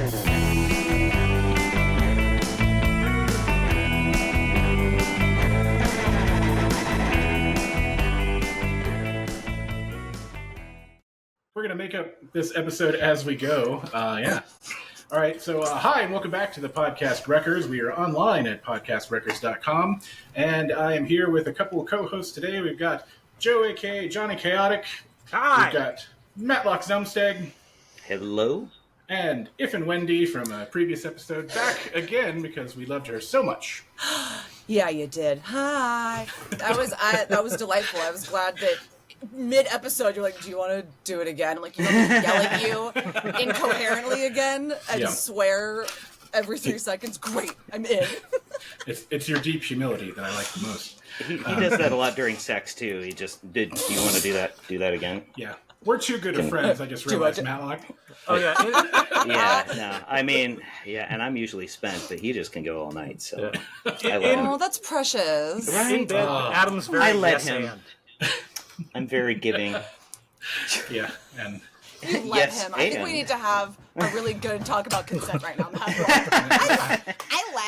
We're going to make up this episode as we go. Yeah. All right. So, hi, and welcome back to the Podcast Wreckers. We are online at podcastwreckers.com. And I am here with a couple of co-hosts today. We've got Joe, a.k.a. Johnny Chaotic. Hi. We've got Matlock Zumsteg. Hello. And Ifn Whendy from a previous episode. Back again because we loved her so much. Yeah, you did. Hi. That was delightful. I was glad that mid-episode you're like, do you want to do it again? I'm like, you want me to yell at you incoherently again and swear every 3 seconds? Great, I'm in. It's your deep humility that I like the most. He does that a lot during sex too. He just did. Do you want to do that? Do that again? Yeah, we're too good of friends. I just realized, Matlock. Oh yeah. Yeah. No. I mean, yeah. And I'm usually spent, but he just can go all night. So I let him. Oh, that's precious. Right? In bed, Adam's very I let yes him. and. I'm very giving. Yeah, and You let Yes, him. I think we and. need to have a really good talk about consent right now. I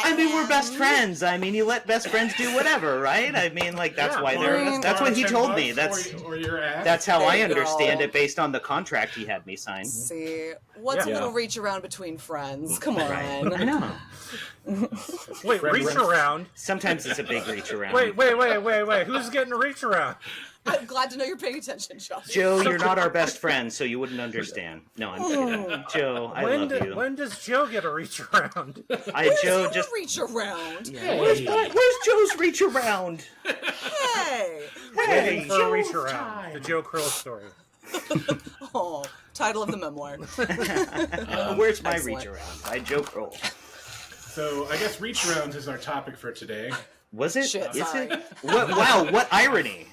I mean, we're best friends. I mean, you let best friends do whatever, right? I mean, like that's why they're. That's what he told me. or your ass. That's how There I you go. understand it based on the contract he had me sign. See, what's a Yeah. little reach around between friends? Come on. I know. Wait, reach around. Sometimes it's a big reach around. Wait. Who's getting a reach around? I'm glad to know you're paying attention, Josh. Joe, you're not our best friend, so you wouldn't understand. No, I'm kidding. Joe, I love you. When does Joe get a reach around? Joe just. reach around. Yeah. Where's Joe's reach around? Hey. Waiting for a reach Joe's around. time. The Joe Krol story. Oh, title of the memoir. Where's my Excellent. reach around? By Joe Kroll. So I guess reach arounds is our topic for today. Was it? Shit, Is sorry. it? Wow, what irony.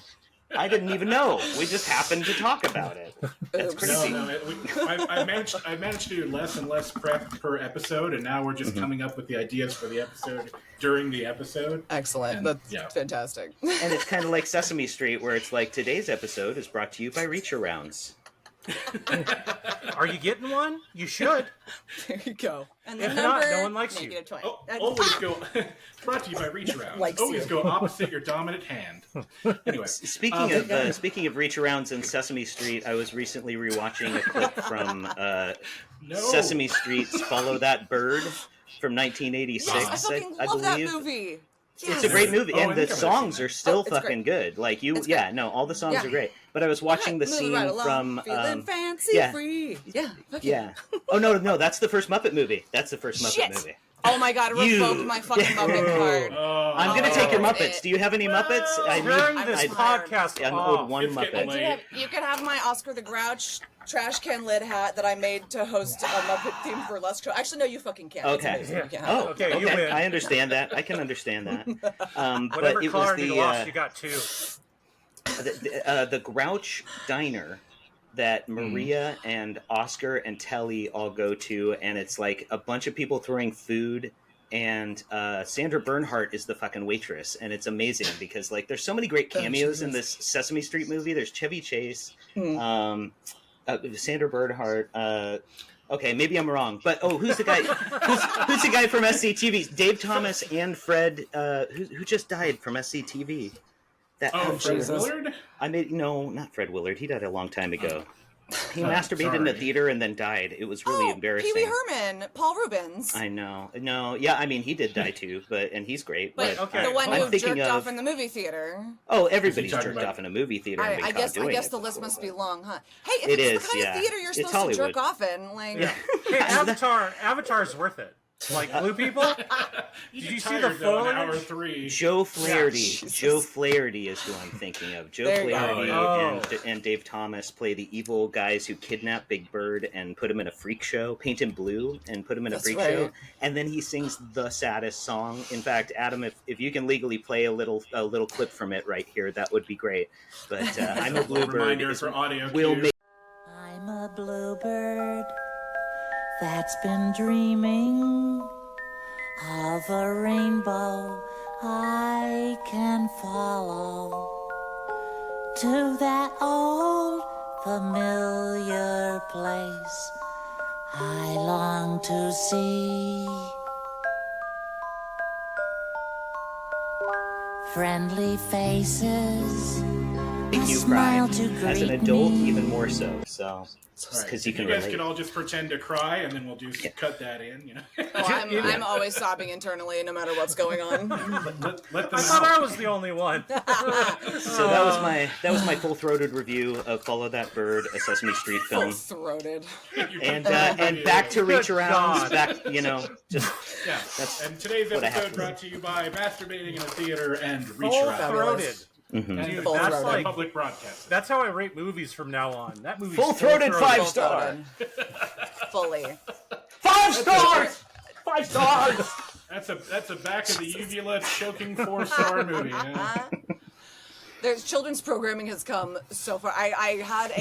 I didn't even know. We just happened to talk about it. That's crazy. No, I managed to do less and less prep per episode, and now we're just coming up with the ideas for the episode during the episode. Excellent. And, That's fantastic. And it's kind of like Sesame Street, where it's like, today's episode is brought to you by Reach Arounds. Are you getting one? You should. There you go. And the If number, not, no one likes make you. it a 20. Always go. Brought to you by Reach Arounds. Likes Always you. go opposite your dominant hand. Anyway, Speaking of Reach Arounds and Sesame Street, I was recently rewatching a clip from Sesame Street's "Follow That Bird" from 1986. Yes, I fucking love that movie. It's a great movie, and I the think I might have songs seen are still it's fucking good. Like It's great. all the songs Yeah. are great. But I was watching the Moving scene right along, from feeling fancy yeah. free. Yeah. Fuck yeah. Oh no, that's the first Muppet movie. That's the first Muppet Shit. movie. Oh my god, it You- revoked my fucking Muppet card. I'm gonna take your that's Muppets. it. Do you have any Muppets? Turn I'm this just podcast I off. owed one It's getting Muppet. late. You can have my Oscar the Grouch trash can lid hat that I made to host a Muppet themed burlesque show. Actually, no, you fucking can't. It's Okay. amazing. You can't have Oh, it. Okay, you win. I understand that. I can understand that. Whatever but it was card you the lost, you got two. the Grouch Diner that Maria and Oscar and Telly all go to, and it's like a bunch of people throwing food, and Sandra Bernhardt is the fucking waitress, and it's amazing because like there's so many great cameos in this Sesame Street movie. There's Chevy Chase, Sandra Bernhardt. Okay, maybe I'm wrong, but who's the guy? Who's the guy from SCTV? Dave Thomas and Fred, who just died from SCTV. That Fred Jesus. Willard? no, not Fred Willard. He died a long time ago. He masturbated in the theater and then died. It was really embarrassing. Pee Wee Herman, Paul Rubens. I know. No, yeah, I mean he did die too, and he's great. But Okay. the one I'm who thinking jerked of- off in the movie theater. Oh, everybody's talking jerked about- off in a movie theater. And been I caught guess doing it the list before. must be long, huh? Hey, if It it's is, the kind yeah. of theater you're It's supposed Hollywood. to jerk off in, like Hey, Avatar's worth it. Like blue people. You Did get you see tired, the though, in hour foliage? 3. Joe Flaherty. Jesus. Joe Flaherty is who I'm thinking of. Joe There you go. Flaherty Oh. and Dave Thomas play the evil guys who kidnap Big Bird and put him in a freak show, paint him blue, and put him in a That's freak right. show. And then he sings the saddest song. In fact, Adam, if you can legally play a little clip from it right here, that would be great. But I'm a bluebird. Reminder for audio Will cue. make I'm a bluebird that's been dreaming of a rainbow I can follow to that old familiar place I long to see friendly faces. Make you smile cry. to As an greet adult, me. even more so. So, Right. because you can guys relate. can all just pretend to cry, and then we'll just cut that in. You know, Well, I'm always sobbing internally, no matter what's going on. let them I thought I out. was the only one. So that was my full-throated review of Follow That Bird, a Sesame Street film. Full-throated. And back to reach Good arounds, God. back just Yeah. That's And today's what I have episode to brought to you by masturbating in a theater and reach Full around. throated. And Dude, Full that's throated. like public broadcast. that's how I rate movies from now on. That movie's full-throated full-throated. 5-star. Fully. 5 stars. 5 stars. That's a back of the uvula choking 4-star movie. Yeah. There's children's programming has come so far. I had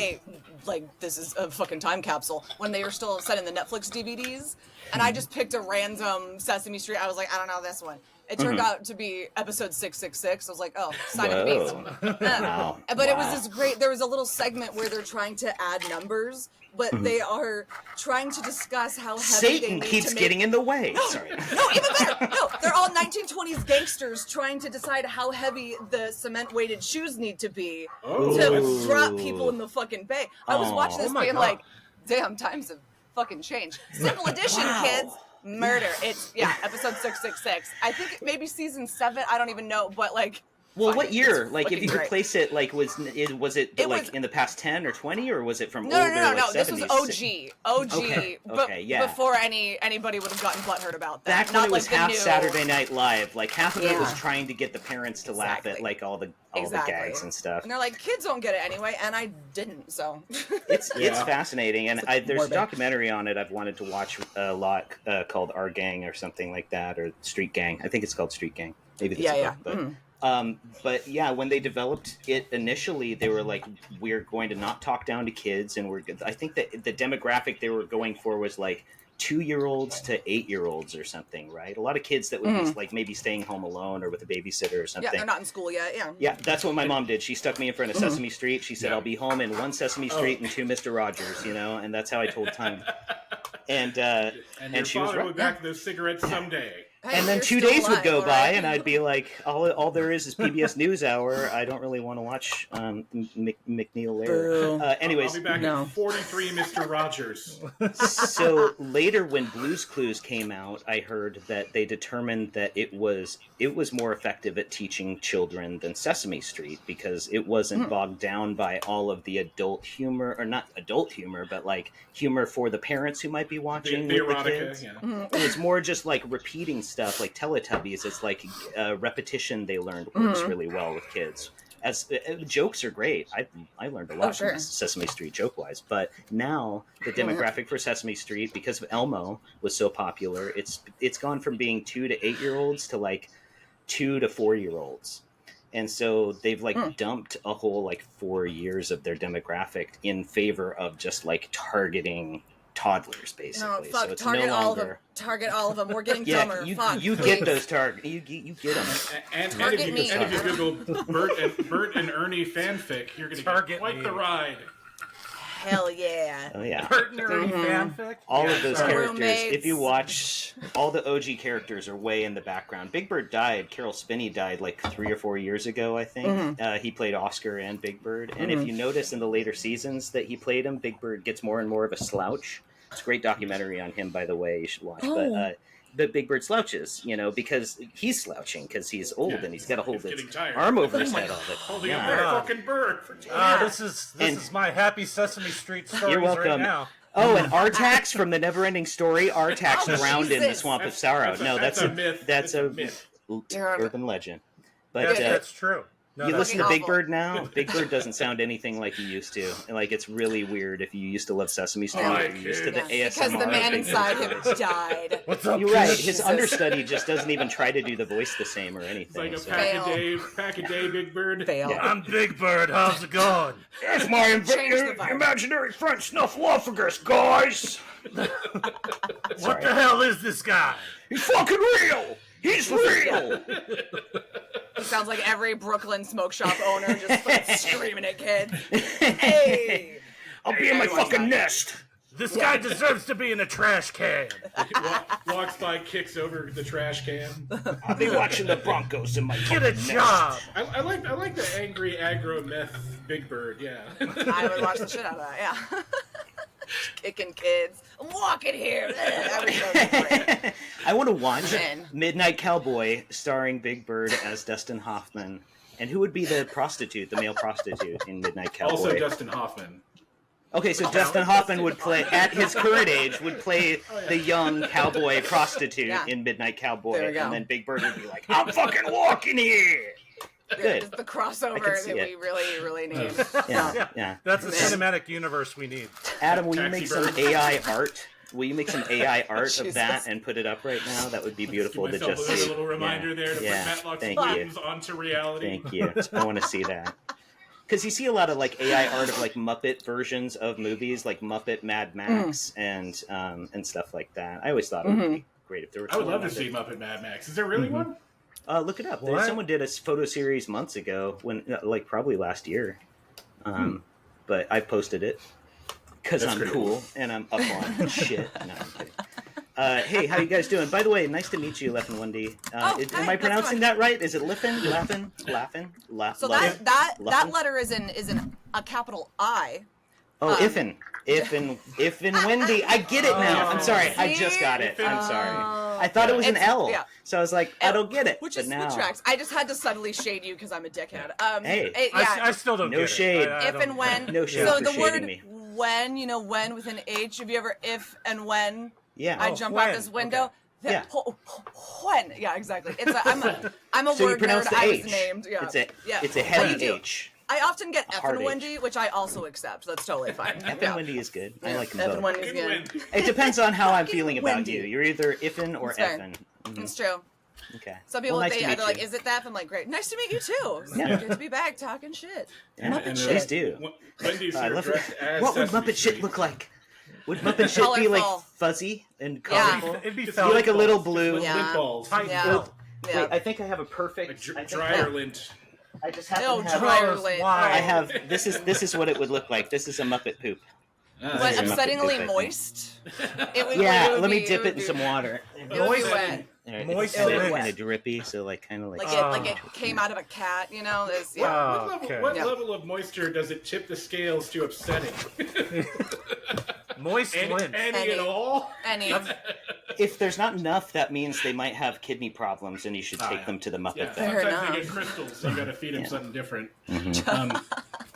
this is a fucking time capsule when they were still sending the Netflix DVDs, and I just picked a random Sesame Street. I was like, I don't know this one. It turned out to be episode 666. I was like, oh, sign of the beast. Wow. But it was this great. There was a little segment where they're trying to add numbers, but they are trying to discuss how heavy they Satan need keeps to make... getting in the way. Sorry. No, even better. No, they're all 1920s gangsters trying to decide how heavy the cement-weighted shoes need to be to drop people in the fucking bay. I was watching this Oh my being God. like, damn, times have fucking changed. Simple Edition, kids. Murder. It's, episode 666. I think maybe season 7. I don't even know, but like... Well, fuck what it, year? it's Like, if fucking you could great. place it, like, was it It like was- in the past 10 or 20, or was it from No, older? no. Like This was 70s? OG. Okay, but yeah. before anybody would have gotten butthurt about that. Back when Not it was like the half new... Saturday Night Live, like half of it was Yeah. trying to get the parents to laugh at Exactly. like all the Exactly. gags and stuff. And they're like, kids don't get it anyway, and I didn't, so... It's fascinating, and there's a morbid. documentary on it I've wanted to watch a lot called Our Gang or something like that, or Street Gang. I think it's called Street Gang. Maybe that's Yeah, a book, yeah. but yeah, when they developed it initially, they were like, we're going to not talk down to kids, and I think that the demographic they were going for was like 2-year-olds to 8-year-olds or something, right? A lot of kids that would be like maybe staying home alone or with a babysitter or something. Yeah, they're not in school yet, yeah. Yeah, that's what my mom did. She stuck me in front of Sesame Street. She said, I'll be home in 1 Sesame Street and 2 Mr. Rogers, and that's how I told time. And your she was father right. will be back to those cigarettes someday. Hey, And then you're 2 still days would alive, go all by, right? and I'd be like, all there is PBS NewsHour. I don't really want to watch McNeil Lair. Boo. Anyways, I'll be back No. at 43 Mr. Rogers. so later when Blue's Clues came out, I heard that they determined that it was more effective at teaching children than Sesame Street because it wasn't bogged down by all of the adult humor, or not adult humor, but like humor for the parents who might be watching The with the erotica, kids. yeah. It was more just like repeating stuff, like Teletubbies. It's like repetition they learned works really well with kids. As jokes are great. I learned a lot sure. from Sesame Street joke wise, but now the demographic for Sesame Street, because of Elmo was so popular, it's gone from being 2 to 8-year-olds to like 2 to 4-year-olds. And so they've like dumped a whole like 4 years of their demographic in favor of just like targeting toddlers, No, basically. fuck, So it's target no all of them. longer. Target all of them. We're getting Yeah, dumber. you Fuck, get please. those target. You get them. And Target if me. you Google Bert and Ernie fanfic, you're going to get Target quite me. the ride. Hell yeah. Oh yeah. Bert and Ernie fanfic. All Yeah, of those sorry. characters, Roommates. if you watch, all the OG characters are way in the background. Big Bird died. Carol Spinney died like 3 or 4 years ago, I think. He played Oscar and Big Bird. And if you notice in the later seasons that he played him, Big Bird gets more and more of a slouch. It's a great documentary on him, by the way, you should watch. But Big Bird slouches, because he's slouching because he's old and he's got to hold He's his getting tired. arm over his head all the time. Holding Yeah. up that fucking bird for 10 years. This And- is my happy Sesame Street stories You're welcome. right now. Oh, and Artax from the Neverending Story. Artax Oh, drowned in the Jesus. Swamp of Sorrow. That's a myth. That's It's a a myth. urban legend. But That's true. No, you that's listen to Fucking Big awful. Bird now. Big Bird doesn't sound anything like he used to. And, like, it's really weird if you used to love Sesame Street. Hi, or you used to kids. the Yeah, ASMR. because the man thing. inside him died. What's up, You're right. kids? His understudy just doesn't even try to do the voice the same or It's anything. like a so- pack a day, Big Bird. Fail. Yeah. I'm Big Bird. How's it going? That's my Change the vibe. imaginary friend Snuffleupagus, guys. What the hell is this guy? He's fucking real. He's real. Sounds like every Brooklyn smoke shop owner just fucking screaming at kids. Hey! I'll be in my Everyone's fucking not. nest. This guy deserves to be in a trash can. Walks by, kicks over the trash can. I'll be watching the Broncos in my Get a job. I like the angry aggro meth Big Bird. Yeah. I would watch the shit out of that. Yeah. Kicking kids. I'm walking here. That was great. I want to watch Man. Midnight Cowboy starring Big Bird as Dustin Hoffman. And who would be the prostitute, the male prostitute in Midnight Cowboy? Also Dustin Hoffman. Okay, so Dustin Hoffman would play, at his current age, would play the young cowboy prostitute in Midnight Cowboy. There we go. And then Big Bird would be like, I'm fucking walking here! Good. It's the crossover that see we it. really need. Yeah. That's the cinematic universe we need. Adam, will you Taxi make some Bird. AI art? Will you make some AI art of Jesus. that and put it up right now? That would be beautiful to Give myself just a see. little reminder there to Yeah. put Matlock's Thank you. dreams onto reality. Thank you. I want to see that. Because you see a lot of like AI art of like Muppet versions of movies, like Muppet Mad Max and stuff like that. I always thought it would be great if there were. I would someone love to that- see Muppet Mad Max. Is there really one? Look it up. What? Someone did a photo series months ago, when like probably last year. But I posted it because That's I'm pretty cool and I'm up on shit. No, I'm kidding. Hey, how you guys doing? By the way, nice to meet you, Ifn Whendy. Oh, Am hi, I that's pronouncing fine. that right? Is it Liffin? Laughin? So that Luffin? letter is in a capital I. Oh, Ifn Whendy. I get it now. I'm sorry. I just got it. I'm sorry. I thought it was an It's- L. yeah. So I was like, I don't get it. Which but is now, what tracks. I just had to subtly shade you because I'm a dickhead. Hey. I still don't No get shade. it. I If don't and when. No shade So for the shading word me. when, when with an H. Have you ever if and when? Yeah. I Oh, jump when. out this window. Okay. Yeah. When? Yeah, exactly. I'm a So you word pronounce nerd. the I H. was named. Yeah. It's a heavy Thank you. H. I often get hard Ifn Whendy, which I also accept. That's totally fine. Ifn Whendy is good. I like them Ifn both. Whendy's Good good. win. It depends on how I'm feeling about Wendy. you. You're either Ifn or It's fair. Effin. It's true. Okay. Some people Well, nice to they're meet like, you. "Is it that?" I'm like, "Great, nice to meet you too. Yeah. Good to be back talking shit." Yeah, Muppet and, shit. Please do. Wendy's I here love dressed it. as What would Sesame Muppet shit Street. look like? Would Muppet shit be like Colorful. fuzzy and Yeah. colorful? It'd be Just felt. like a little blue. Little Yeah. lint balls. Tight Yeah. felt. Yeah. Wait, I think I have a perfect. Like I think dryer lint. I just happen No, to have. dryer Gross, lint. why? I have. This is what it would look like. This is a Muppet poop. Ah, But Muppet upsettingly poop, I think. moist. It would, Yeah, it would let me be- dip would it in be- some water. It would be Moist. wet. Moist It would be lint. kind wet. of drippy, so like kind of like. Like it came out of a cat, There's, What, yeah. what level, okay. what Yeah. level of moisture does it tip the scales to upsetting? Moist lint. Any at all? Any. If there's not enough, that means they might have kidney problems, and you should take yeah. them to the Muppet Yeah, vet. Fair sometimes enough. they get crystals, so you gotta feed them something different.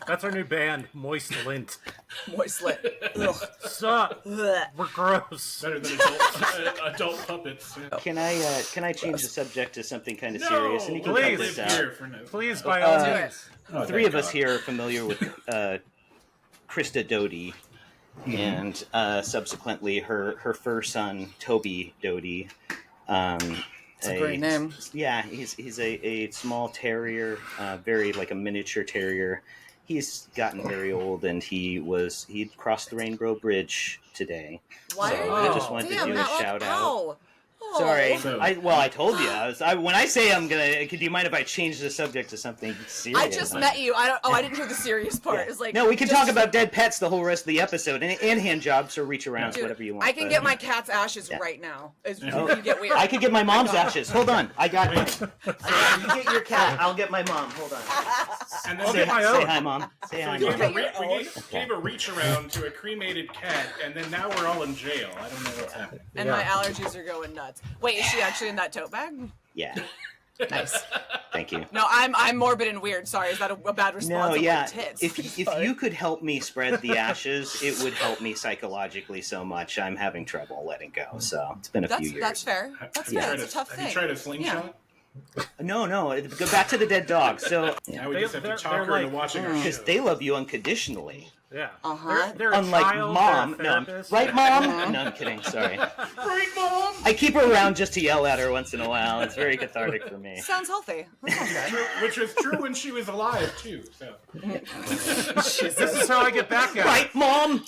That's our new band, Moist Lint. Moist lint. Ugh. Suck. Ugh. We're gross. Better than adult puppets. Yeah. Can I change the subject to something kind of serious? And you can please. cut this live out. here for no. Please, by all Uh, means. Oh, Three thank of us God. here are familiar with Krista Doty, and subsequently her first son Toby Doty. It's a great name. Yeah, he's a small terrier, very like a miniature terrier. He's gotten very old, and he'd crossed the Rainbow Bridge today. Why So are you? I just wanted to Damn, do a Matlock, shout out. ow. Oh. Sorry, So- I told you. When I say I'm gonna, could you mind if I change the subject to something serious? I just met you. I didn't hear the serious part. Yeah. It's like No, we can just- talk about dead pets the whole rest of the episode, and hand jobs or reach around, Dude, whatever you want. I can but- get my cat's ashes Yeah. right now. It's Oh. you get weird. I could get my mom's ashes. Hold on, I got. You get your cat. I'll get my mom. Hold on. And I'll then get my Say own. hi, mom. Say hi, we mom. gave, Your we own? gave a reach around to a cremated cat, and then now we're all in jail. I don't know what's happening. And my allergies are going nuts. Wait, is she actually in that tote bag? Yeah, Nice. thank you. No, I'm morbid and weird. Sorry, is that a bad response? No, of yeah. my tits? If you could help me spread the ashes, it would help me psychologically so much. I'm having trouble letting go, so it's been a few years. that's fair. That's Have you fair. tried It's a tough have thing. you tried a slingshot? No, go back to the dead dog. So Now we They- just have to they're- talk they're her into like- watching our because show. they love you unconditionally. Yeah. Uh-huh. They're a Unlike child, mom, they're a no, therapist. right, mom? No, I'm kidding. Sorry. Right, Mom? I keep her around just to yell at her once in a while. It's very cathartic for me. Sounds healthy. That sounds good. Which was true when she was alive, too. So. This is how I get back at it. Right, mom?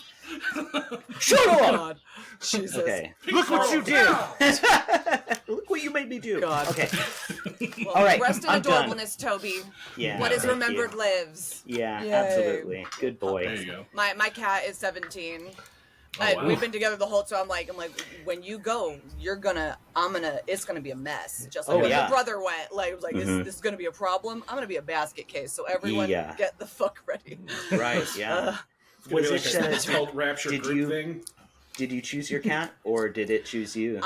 Shut up! God. Jesus. Okay. Look what you did. Look what you made me do. God. Okay. Well, All right, Rest in I'm done. adorableness, Toby. Yeah. What is thank remembered you. lives. Yeah, Yay. absolutely. Good boy. There you go. My cat is 17. wow. We've been together the whole time. I'm like, when you go, it's gonna be a mess. Just like when your brother went. Like, it was like, this is gonna be a problem. I'm gonna be a basket case. So everyone, get the fuck ready. Right. Yeah. It's gonna be like a cult rapture group thing. Did you choose your cat, or did it choose you?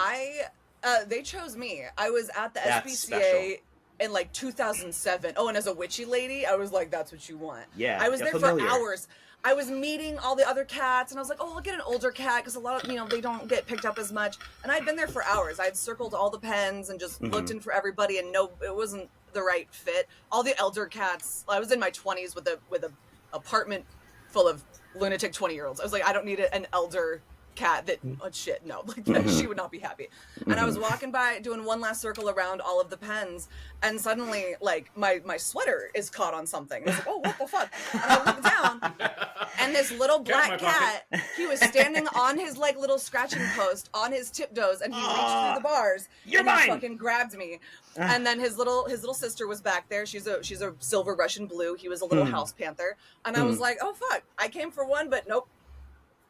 They chose me. I was at the SPCA in like 2007. Oh, and as a witchy lady, I was like, that's what you want. Yeah. I was there for hours. I was meeting all the other cats, and I was like, oh, I'll get an older cat, because a lot of, they don't get picked up as much. And I'd been there for hours. I'd circled all the pens and just looked in for everybody, and no, it wasn't the right fit. All the elder cats, I was in my 20s with a apartment full of lunatic 20-year-olds. I was like, I don't need an elder cat that she would not be happy. And I was walking by doing one last circle around all of the pens, and suddenly like my sweater is caught on something. I was like, oh, what the fuck? And I looked down, and this little black cat, he was standing on his like little scratching post on his tiptoes, and he reached through the bars and he fucking grabbed me. And then his little sister was back there. She's a silver Russian blue. He was a little house panther, and I was like, oh fuck, I came for one, but nope.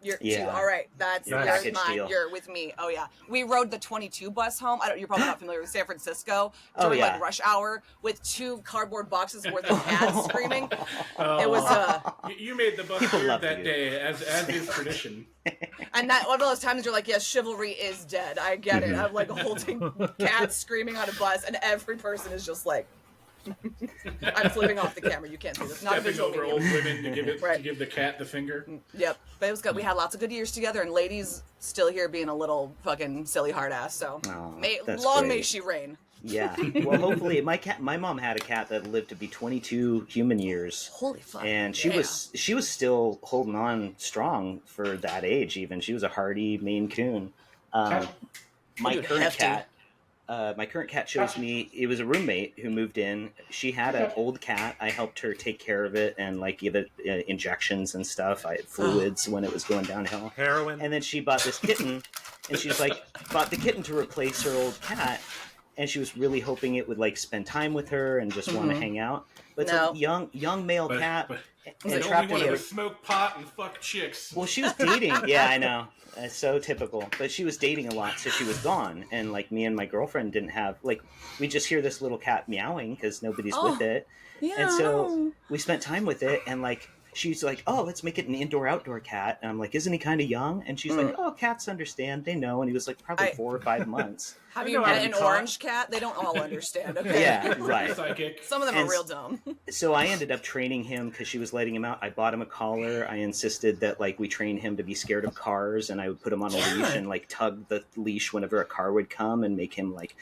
You're two. All right, that's mine. Deal. You're with me. Oh yeah, we rode the 22 bus home. You're probably not familiar with San Francisco during like rush hour with 2 cardboard boxes worth of cats screaming. It was You made the bus weird that day, as is tradition. And that one of those times you're like, yes, chivalry is dead. I get it. I'm like holding cats screaming on a bus, and every person is just like. I'm flipping off the camera. You can't see this. Not a visual over medium. old women to give the cat the finger. Yep, but it was good. We had lots of good years together, and ladies still here being a little fucking silly hard ass. So may she reign. Yeah. Well, hopefully, my mom had a cat that lived to be 22 human years. Holy fuck! And she was still holding on strong for that age. Even she was a hardy Maine Coon. My current cat shows me, it was a roommate who moved in. She had an old cat. I helped her take care of it and like give it injections and stuff. I had fluids when it was going downhill. Heroin. And then she bought this kitten, and she's like, bought the kitten to replace her old cat. And she was really hoping it would like spend time with her and just want to hang out. But it's a young male cat. And trapped in a smoke pot and fuck chicks. Well, she was dating. Yeah, I know. So typical. But she was dating a lot, so she was gone. And like me and my girlfriend didn't have like we just hear this little cat meowing because nobody's with it. Yeah. And so we spent time with it, and like she's like, "Oh, let's make it an indoor-outdoor cat." And I'm like, "Isn't he kind of young?" And she's like, "Oh, cats understand. They know." And he was like probably 4 or 5 months. Have you met an orange cat? They don't all understand. Okay. Yeah, right. Psychic. Some of them are real dumb. So I ended up training him because she was letting him out. I bought him a collar. I insisted that like we train him to be scared of cars, and I would put him on a leash and like tug the leash whenever a car would come and make him like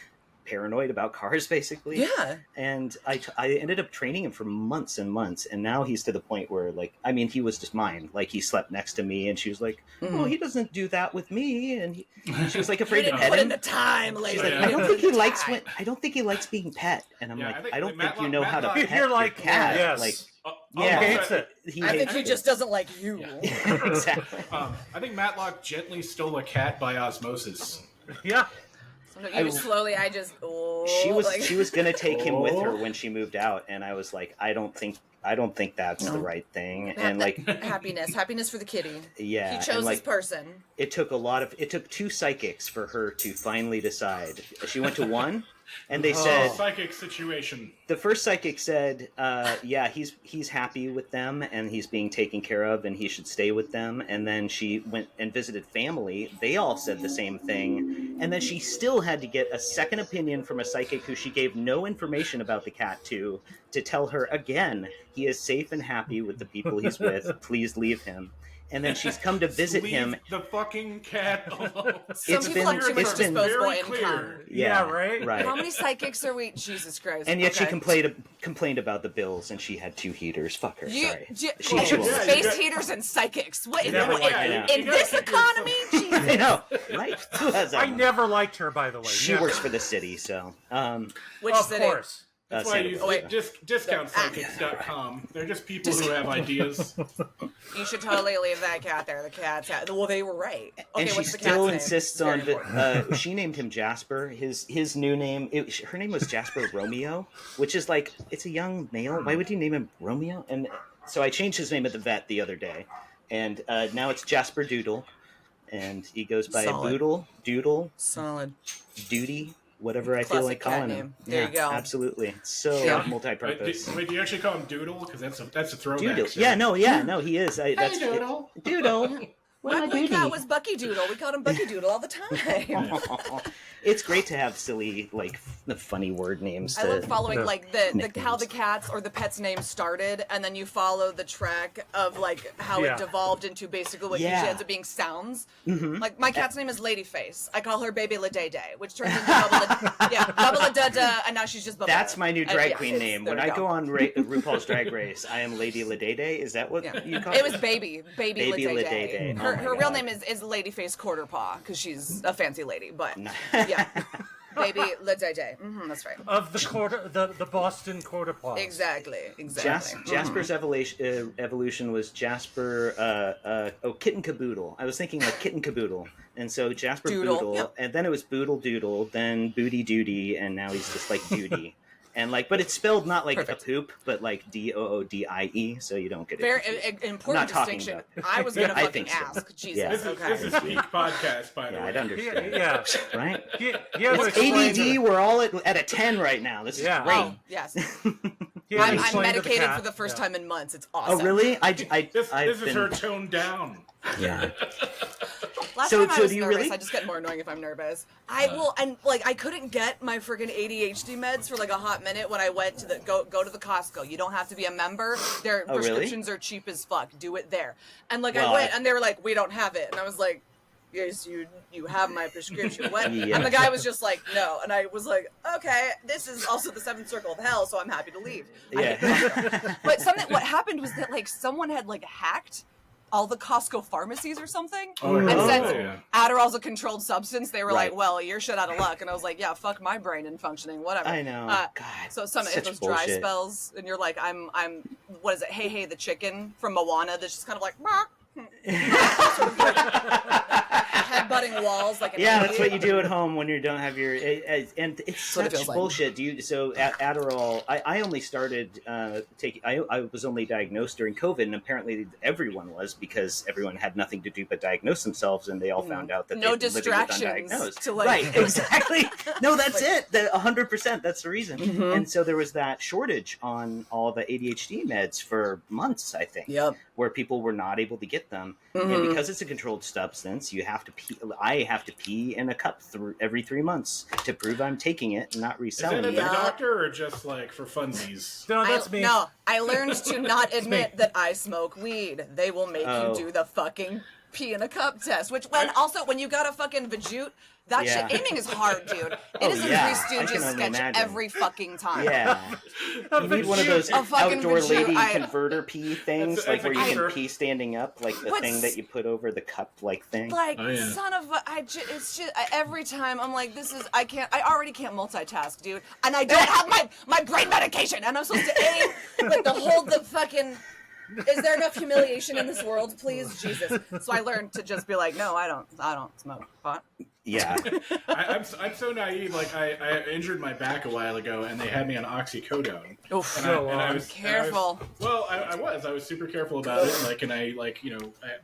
paranoid about cars, basically. Yeah. And I ended up training him for months and months, and now he's to the point where like he was just mine. Like he slept next to me, and she was like, "Oh, he doesn't do that with me," and she was like afraid to pet him. Put in the time, lady. Like, I don't think he likes being pet, and I'm I don't think you know how to pet your cat. Yes. Like, I think he just doesn't like you. Yeah. Exactly. I think Matlock gently stole a cat by osmosis. Yeah. Slowly, she was gonna take him with her when she moved out, and I was like, I don't think that's the right thing. And like happiness for the kitty. Yeah, he chose his person. It took 2 psychics for her to finally decide. She went to one, and they said psychic situation. The first psychic said, he's happy with them and he's being taken care of and he should stay with them. And then she went and visited family. They all said the same thing. And then she still had to get a second opinion from a psychic who she gave no information about the cat to tell her again, he is safe and happy with the people he's with. Please leave him. And then she's come to visit him. The fucking cat alone. It's been very clear. Yeah, right. How many psychics are we? Jesus Christ. And yet she complained about the bills, and she had 2 heaters. Fuck her. Sorry. Space heaters and psychics. What in this economy? Jesus. I know, right? I never liked her, by the way. She works for the city, so. Which city? Of course. That's why I use discountpsychics.com. They're just people who have ideas. You should totally leave that cat there. The cat's well, they were right. Okay, and she still insists on she named him Jasper. His new name, her name was Jasper Romeo, which is like, it's a young male. Why would you name him Romeo? And so I changed his name at the vet the other day, and now it's Jasper Doodle. and he goes by Solid. Boodle, Doodle, Solid. Duty, whatever I feel Classic like cat calling name. him. There you go. Absolutely. So Yeah. multi-purpose. Wait, do you actually call him Doodle? Because that's a throwback. Doodle. show. No, he is. That's Doodle. Doodle. My cat was Bucky Doodle. We called him Bucky Doodle all the time. It's great to have silly, like, funny word names. I love following Yeah. like the Nicknames. how the cats or the pet's name started, and then you follow the track of like how Yeah. it devolved into basically what Yeah. usually ends up being sounds. Mhm. Like my cat's name is Ladyface. I call her Baby La Day Day, which turns into Bubba La Da Da, and now she's just Bubba. That's my new drag queen it's- name. there When we I go on RuPaul's Drag Race, I am Lady Ladede. Is that what Yeah. you call It was Baby Baby La Day La Day. Day Day. Her, Oh my her real God. name is Ladyface Quarterpaw because she's a fancy lady, but No. yeah, Baby La Day Day. That's right. Of the Boston quarter paws. Exactly. Jasper's evolution was Jasper, Kitten Caboodle. I was thinking like Kitten Caboodle. And so Jasper Doodle, Boodle, yep. and then it was Boodle Doodle, then Booty Duty, and now he's just like Duty. And like, but it's spelled not like Perfect. a poop, but like Doodie, so you don't get it. Very confused. important Not talking distinction. about- I was gonna I fucking think so. ask. Jesus. Yeah. This Okay. is peak podcast, by the Yeah, way. I'd understand. Yeah. Right? He had to It's explain ADD. to We're all at a 10 right now. This is Yeah. great. Oh, yes. he had to I'm explain to the medicated cat. for the first Yeah. time in months. It's Oh, awesome. really? This I've is been, her toned down. Yeah. Last So- time I so was do you nervous. really- I just get more annoying if I'm nervous. I will, and like I couldn't get my freaking ADHD meds for like a hot minute when I went to the go to the Costco. You don't have to be a member. Their Oh, really? prescriptions are cheap as fuck. Do it there. And like Well, I went, and they were like, "We don't have it," and I was like. Yes, you have my prescription. What? Yeah. And the guy was just like, no. And I was like, okay, this is also the seventh circle of hell, so I'm happy to leave. I hate Costco. But what happened was that like someone had like hacked all the Costco pharmacies or something. Oh, And Oh. since yeah. Adderall's a controlled substance, they were Right. like, well, you're shit out of luck. And I was like, yeah, fuck my brain and functioning, whatever. I know. God. So some such if those dry bullshit. spells, and you're like, I'm, what is it? Hey, hey, the chicken from Moana that's just kind of like, "Bark." Sort of like headbutting walls like an Yeah, that's idiot. what you do at home when you don't have your. And it's What it such feels like. bullshit. Adderall. I only started taking. I was only diagnosed during COVID, and apparently everyone was because everyone had nothing to do but diagnose themselves, and they all found out that No they living with distractions undiagnosed. to, like- right, exactly. No, that's Like- it. 100%. That's the reason. Mhm. And so there was that shortage on all the ADHD meds for months. I think. Yep. Where people were not able to get them, and Mhm. because it's a controlled substance, you have to pee. I have to pee in a cup every 3 months to prove I'm taking it and not Is reselling that at it. the Yeah. doctor or just like for funsies? No, that's me. No, I learned to not admit that I smoke weed. They will make Oh. you do the fucking pee in a cup test. Which when you got a fucking vajute, that Yeah. shit aiming is hard, dude. It Oh, is a yeah. Three I can Stooges only sketch imagine. every fucking time. Yeah, you need one of those A fucking outdoor vajute, lady I- converter pee things, That's like a where you keeper. can pee standing up, like the What's- thing that you put over the cup, like thing. Like, Oh, yeah. son of a, it's just, every time I'm like, I already can't multitask, dude. And I don't have my brain medication, and I'm supposed to aim, like, to hold the fucking, is there enough humiliation in this world, please? Jesus. So I learned to just be like, no, I don't smoke pot. Yeah, I'm so naive. Like I injured my back a while ago, and they had me on oxycodone. Oof. And So, I was careful. I was super careful about it. Like, and I like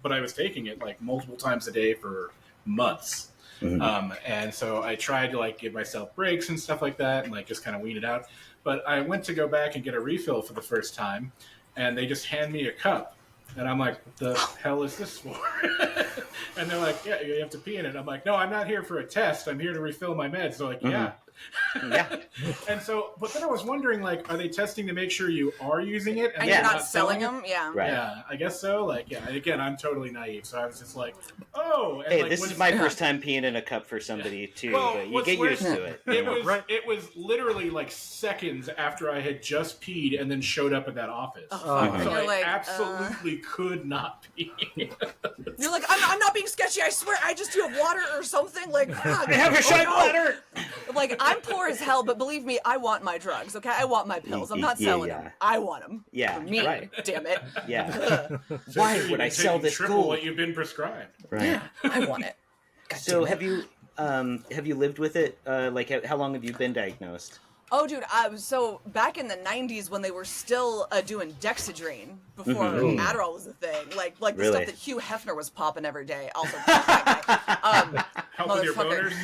but I was taking it like multiple times a day for months. Mhm. And so I tried to like give myself breaks and stuff like that, and like just kind of wean it out. But I went to go back and get a refill for the first time, and they just hand me a cup, and I'm like, "What the hell is this for?" And they're like, "Yeah, you have to pee in it." I'm like, "No, I'm not here for a test. I'm here to refill my meds." They're like, "Yeah." yeah. And so, but then I was wondering, like, are they testing to make sure you are using it And Yeah. you're not selling them? Yeah. Right. Yeah, I guess so. Like, yeah. And again, I'm totally naive, so I was just like, "Oh." And Hey, like, this when- is my first time peeing in a cup for somebody too. Well, But you what's get worse- used to it. you It know? was Right. it was literally like seconds after I had just peed and then showed up at that office. Oh, fuck. and So you're I like, absolutely could not pee. you're like, I'm not being sketchy. I swear, I just do have water or something. Like, God, I have a shite no. bladder. Like, I'm poor as hell, but believe me, I want my drugs. Okay, I want my pills. I'm not Yeah, selling yeah. them. I want them. Yeah, For me. right. Damn it. Yeah. So Why you've would been I sell taking this triple gold? what you've been prescribed? Right. I want it. So have you lived with it? Like how long have you been diagnosed? Oh, dude, so back in the 90s when they were still doing Dexedrine before Adderall was a thing, like the Really? stuff that Hugh Hefner was popping every day. Also, that guy. Help with your Motherfucker. boners?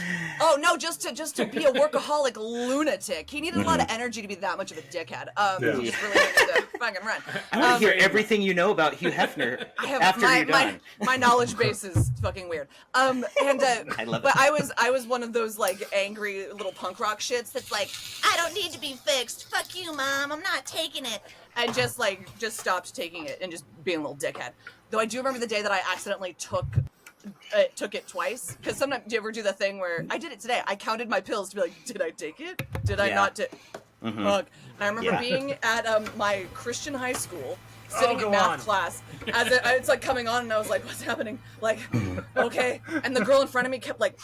Oh no, just to be a workaholic lunatic. He needed a lot of energy to be that much of a dickhead. He just really needed to fucking run. I want to hear everything you know about Hugh Hefner after you're done. My knowledge base is fucking weird. I love it. But I was one of those like angry little punk rock shits that's like, I don't need to be fixed. Fuck you, mom. I'm not taking it. And just stopped taking it and just being a little dickhead. Though I do remember the day that I accidentally took it twice, because sometimes do you ever do the thing where I did it today? I counted my pills to be like, did I take it? Did I not take? Fuck. And I remember being at my Christian high school, sitting in math class, as it's like coming on, and I was like, what's happening? Like, okay. And the girl in front of me kept like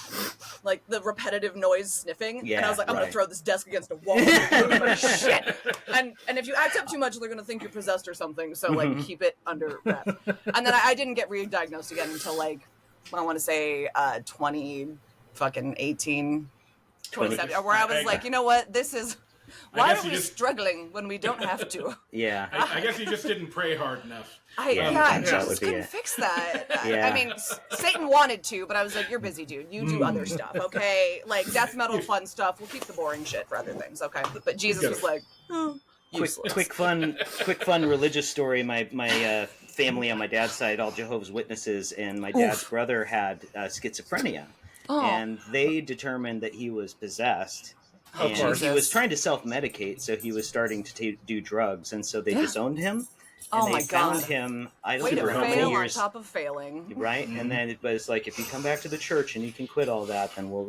the repetitive noise sniffing, and I was like, I'm gonna throw this desk against a wall. Shit. And if you act up too much, they're gonna think you're possessed or something. So like, keep it under wraps. And then I didn't get re-diagnosed again until like, I want to say 27, where I was like, you know what, this is, why are we struggling when we don't have to? Yeah. I guess you just didn't pray hard enough. I just couldn't fix that. I mean, Satan wanted to, but I was like, you're busy, dude. You do other stuff, okay? Like, death metal, fun stuff. We'll keep the boring shit for other things, okay? But Jesus was like, quick fun religious story. My family on my dad's side, all Jehovah's Witnesses, and my dad's brother had schizophrenia. And they determined that he was possessed. And he was trying to self-medicate, so he was starting to do drugs, and so they disowned him. And they found him, I don't know how many years. On top of failing. Right? And then it was like, if you come back to the church and you can quit all that, then we'll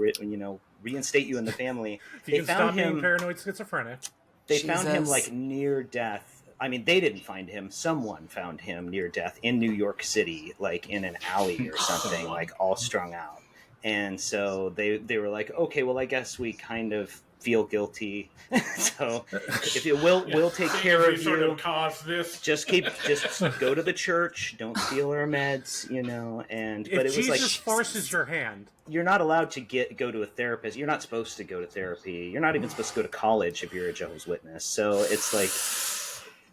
reinstate you in the family. They found him being paranoid schizophrenic. They found him like near death. I mean, they didn't find him. Someone found him near death in New York City, like in an alley or something, like all strung out. And so they were like, okay, well, I guess we kind of feel guilty. So if you we'll take care of you. Sort of caused this. Just go to the church. Don't steal our meds, And but it was Jesus like forces your hand. You're not allowed to go to a therapist. You're not supposed to go to therapy. You're not even supposed to go to college if you're a Jehovah's Witness. So it's like.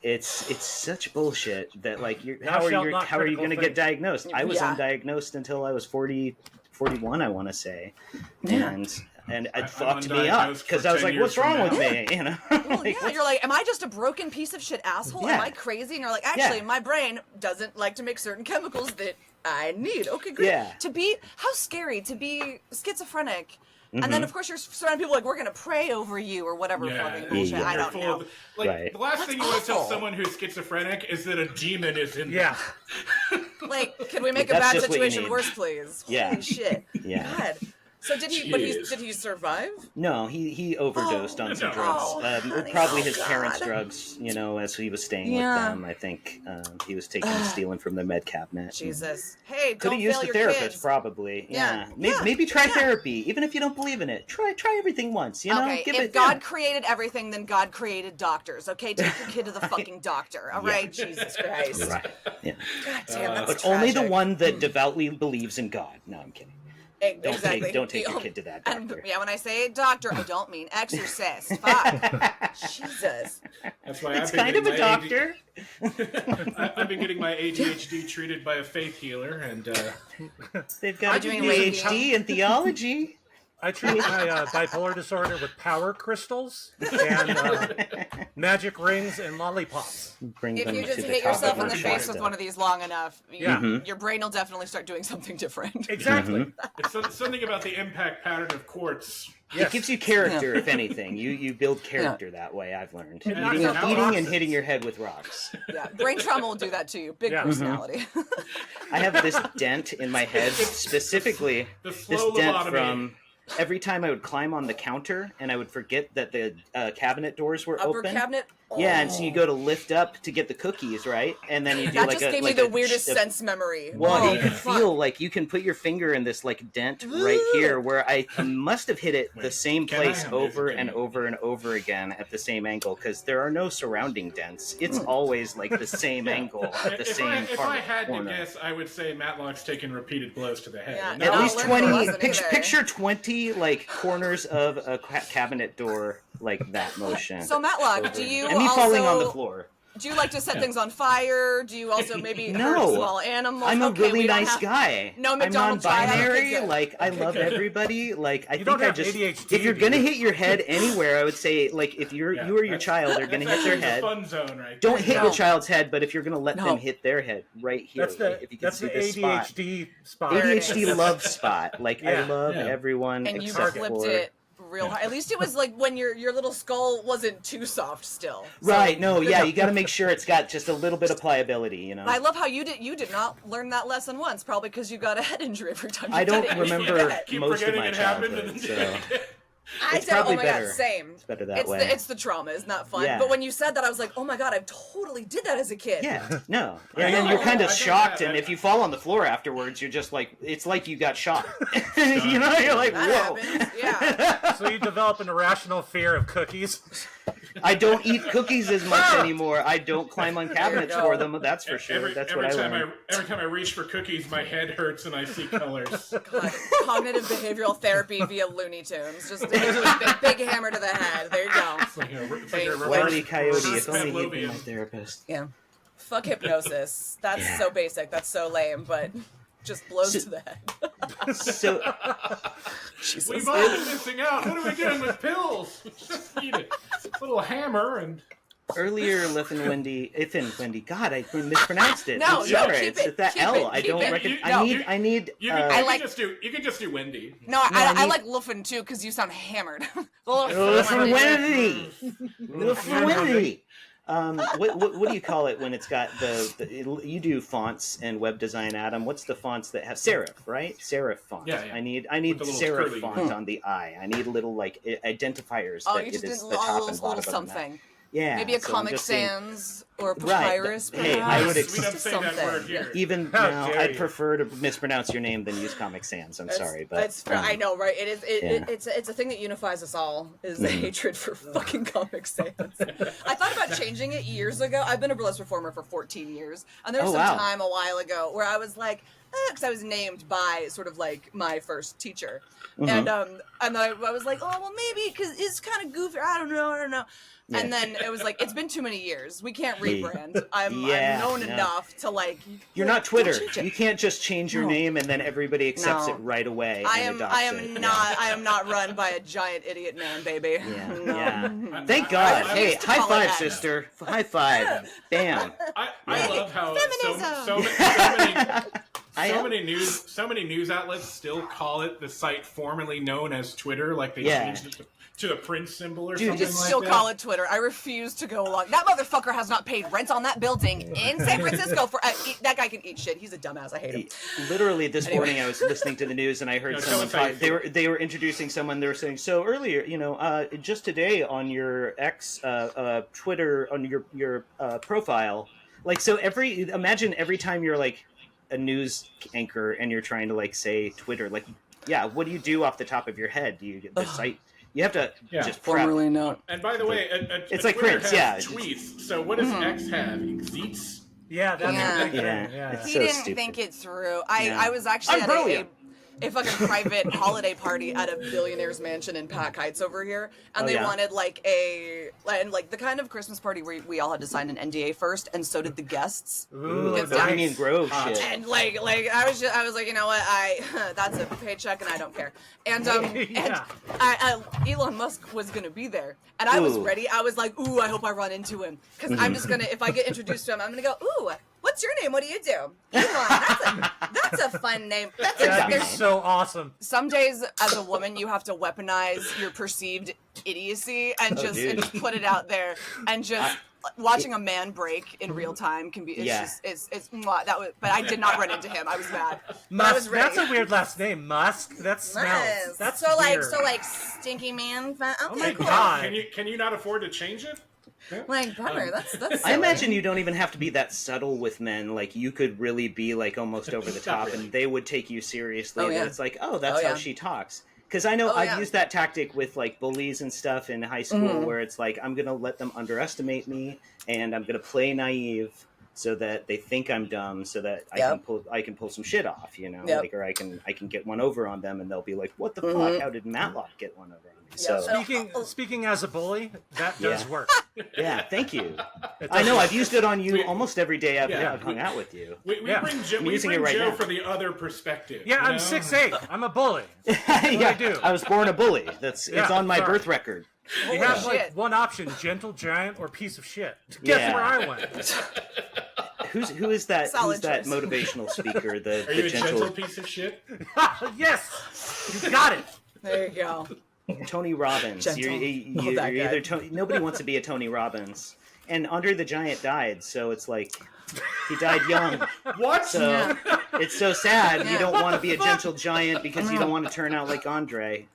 It's such bullshit that like how are you going to get diagnosed? I was undiagnosed until I was 41, I want to say, and it fucked me up because I was like, "What's wrong with me?" Well, you're like, "Am I just a broken piece of shit asshole? Am I crazy?" And you're like, "Actually, my brain doesn't like to make certain chemicals that I need." Okay, great. Yeah. How scary to be schizophrenic. And then, of course, you're surrounded people like, we're going to pray over you or whatever fucking bullshit. I don't know. The last thing you want to tell someone who's schizophrenic is that a demon is in them. Like, can we make a bad situation worse, please? Yeah. Holy shit. Yeah. God. So did he survive? No, he overdosed on some drugs. Probably his parents' drugs, as he was staying with them. I think he was stealing from the med cabinet. Jesus. Hey, could have used a therapist, probably. Yeah. Maybe try therapy, even if you don't believe in it. Try everything once, Okay, if God created everything, then God created doctors, okay? Take your kid to the fucking doctor, all right? Jesus Christ. Right, yeah. God damn, that's But tragic. only the one that devoutly believes in God. No, I'm kidding. Exactly. Don't take your kid to that doctor. And, when I say doctor, I don't mean exorcist. Fuck. Jesus. That's why it's kind of a doctor. I've been getting my ADHD treated by a faith healer, and they've got a PhD in theology. I treat my bipolar disorder with power crystals and magic rings and lollipops. If you just hit yourself in the face with one of these long enough, your brain will definitely start doing something different. Exactly. It's something about the impact pattern of quartz. Yes. It gives you character, if anything. You build character that way, I've learned. Eating and hitting your head with rocks. Yeah, brain trauma will do that to you. Big personality. I have this dent in my head, specifically this dent from... Every time I would climb on the counter and I would forget that the cabinet doors were Upper open. Cabinet? Oh. Yeah, and so you go to lift up to get the cookies, right? And then you do that just gave me the weirdest sense memory. Well, you can feel like you can put your finger in this like dent right here where I must have hit it the same place over and over and over again at the same angle because there are no surrounding dents. It's always like the same angle at the same part. If I had to guess, I would say Matlock's taken repeated blows to the head. At least 20. Picture 20 like corners of a cabinet door like that motion. So Matlock, do you and me also falling on the floor. do you like to set things on fire? Do you also maybe hurt No. small animals? I'm a Okay, really we don't nice have- guy. No I'm McDonald's triad? non-binary. Okay, good. Like I love everybody. Like I You think don't I have just ADHD, if you're do gonna you? hit your head anywhere, I would say like if you or your that's- child are gonna that's hit their actually the head, fun zone, right? don't there. hit No. your child's head. But if you're gonna let No. them hit their head right here, That's the if you can see this spot. ADHD spot. ADHD love spot. Like I Yeah. love Yeah. everyone And you except flipped for it real hard. At least it was like when your little skull wasn't too soft still. So- right. No, yeah, you got to make sure it's got just a little bit of pliability. You know. I love how you did not learn that lesson once, probably because you got a head injury every time you I don't did it. remember Keep most of forgetting my it happened. childhood, so I It's said, probably oh my better. god, same. it's better that It's way. it's the trauma, isn't that fun? Yeah. But when you said that, I was like, oh my god, I totally did that as a kid. Yeah, no. I And then know, you're kind I of get shocked, that. and if you fall on the floor afterwards, you're just like, it's like you got shot. You know, you're like, That whoa. happens. Yeah. So you develop an irrational fear of cookies. I don't eat cookies as much anymore. I don't climb on cabinets go. for them. That's for sure. Every That's what I time learned. every time I reach for cookies, my head hurts and I see colors. God, cognitive behavioral therapy via Looney Tunes. Just a big hammer to the head. There you go. It's like a Wile E. Coyote, if reverse only he'd been Pavlovian. my therapist. Yeah. Fuck hypnosis. That's Yeah. so basic. That's so lame, but just blows So- to the head. So, We've all been missing out. What are we doing with pills? Just eat it. Little hammer and earlier, Ifn Whendy. God, I mispronounced it. No, I'm no, sorry. keep It's it, with that keep L. it, I keep don't it. reckon. You- I no, need. you can I like- you can just do Wendy. No, I I need- like Luffin too because you sound hammered. Ifn Whendy. Ifn Whendy. What do you call it when it's got you do fonts and web design, Adam? What's the fonts that have serif, right? Serif font. Yeah, yeah. I need With the little serif curly- font on the I. I need little like identifiers Oh, that you it just is did the top and little bottom of the map. something. Yeah. Maybe a so I'm Comic just saying- Sans or a Right, Papyrus. hey, I perhaps? would We don't say that Something. word here. Even How now, dare I'd you. prefer to mispronounce your name than use Comic Sans. I'm sorry, but I know, right? It is. yeah. It's a thing that unifies us all. Is the Mhm. hatred for fucking Comic Sans. I thought about changing it years ago. I've been a burlesque performer for 14 years, and there was Oh, some wow. time a while ago where I was like, because I was named by sort of like my first teacher, Mhm. and then I was like, oh well, maybe because it's kind of goofy. I don't know. Yeah. And then it was like, it's been too many years. We can't Yeah. rebrand. I'm Yeah, known no. enough to like. You're not don't Twitter. change it. You can't just change your No. name and then everybody accepts No. it right away. I and am. adopts I am it. not. I am not run by a giant idiot man, baby. Yeah, No. yeah. Thank God. I Hey, used to high call it five, that. sister. High five. Bam. I love how Feminism. so many news outlets still call it the site formerly known as Twitter, like they Yeah. changed it to the Prince symbol or Dude, something Just like still that. call it Twitter. I refuse to go along. That motherfucker has not paid rent on that building in San Francisco for. That guy can eat shit. He's a dumbass. I hate him. Literally this Anyway. morning I was listening to the news and I heard No, tell someone us how you talk, they were introducing someone. They were saying, so earlier, just today on your X Twitter on your profile, like, so imagine every time you're like a news anchor and you're trying to like say Twitter, like, yeah, what do you do off the top of your head? Do you get the site? You have to Yeah. just prep. known. And by the way, It's like Twitter Prince, has yeah. tweets. So what does X have? Zeets? Yeah, that's Yeah. a big thing. Yeah. Yeah. It's He so didn't stupid. think it through. I No. was actually I'm at brilliant. a fucking private holiday party at a billionaire's mansion in Pack Heights over here, and Oh, they yeah? wanted like the kind of Christmas party where we all had to sign an NDA first, and so did the guests. Ooh, It's nice. Bohemian Grove Hot. shit. And like I was like, you know what, that's a paycheck and I don't care. And Yeah. Elon Musk was gonna be there, and I was Ooh. ready. I was like, ooh, I hope I run into him, because I'm just gonna, if I get introduced to him, I'm gonna go, ooh, what's your name? What do you do? Elon. That's a fun name. That'd be There's so awesome. some days as a woman you have to weaponize your perceived idiocy and just put it out there, and just watching a man break in real time can be it's mwah, that was, but I did not run into him. I was mad. But I was Musk. ready. That's a weird last name. Musk. That smells. Nice. That's so weird. like stinky man. Okay, Oh my cool. God. Can you not afford to change it? Like partner, that's. I silly. imagine you don't even have to be that subtle with men. Like, you could really be like almost over the top, really. and they would take you seriously. Oh, And yeah. it's like, oh, that's Oh, how yeah. she talks. Because I know Oh, I've yeah. used that tactic with like bullies and stuff in high school, Mhm. where it's like I'm gonna let them underestimate me, and I'm gonna play naive, so that they think I'm dumb, so that I can pull some shit off, you know, like, or I can get one over on them, and they'll be like, "What the fuck? How did Matlock get one over on me?" So speaking as a bully, that does work. Yeah, thank you. I know I've used it on you almost every day I've hung out with you. We bring Joe for the other perspective. Yeah, I'm 6'8". I'm a bully. I do. I was born a bully. It's on my birth record. You have like one option: gentle giant or piece of shit. Guess where I went? Who is that? Solid who's that choice. motivational speaker? Are The you a gentle gentle piece of shit? Yes, you got it. There you go. Tony Robbins. Gentle. You're That guy. either Tony. Nobody wants to be a Tony Robbins. And Andre the Giant died, so it's like he died young. What? So it's so sad. Yeah. You don't want to be a gentle giant because you don't want to turn out like Andre.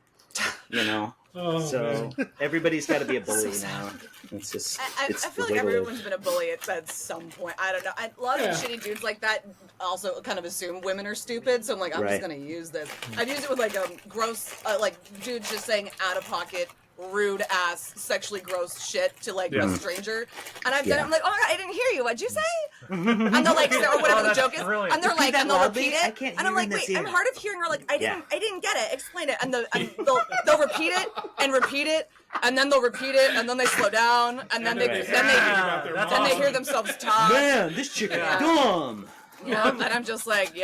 You know. So everybody's got to be a bully now. It's just. I It's feel the like way to live. everyone's been a bully at some point. I don't know. A lot of shitty dudes like that also kind of assume women are stupid. So I'm like, I'm just gonna use this. I've used it with like gross, like dudes just saying out of pocket, rude ass, sexually gross shit to like a stranger. And I've done it. I'm like, oh my god, I didn't hear you. What'd you say? And they're like, or whatever the joke is. brilliant. And they're like, and they'll loudly? repeat I it. can't And I'm hear like, in this wait, I'm ear. hard of hearing. Or like, I didn't get it. Explain it. And they'll repeat it and repeat it. And then they'll repeat it, and then they slow down, and then That's then they hear themselves talk. Man, this chick is dumb. Yeah, and I'm just like, you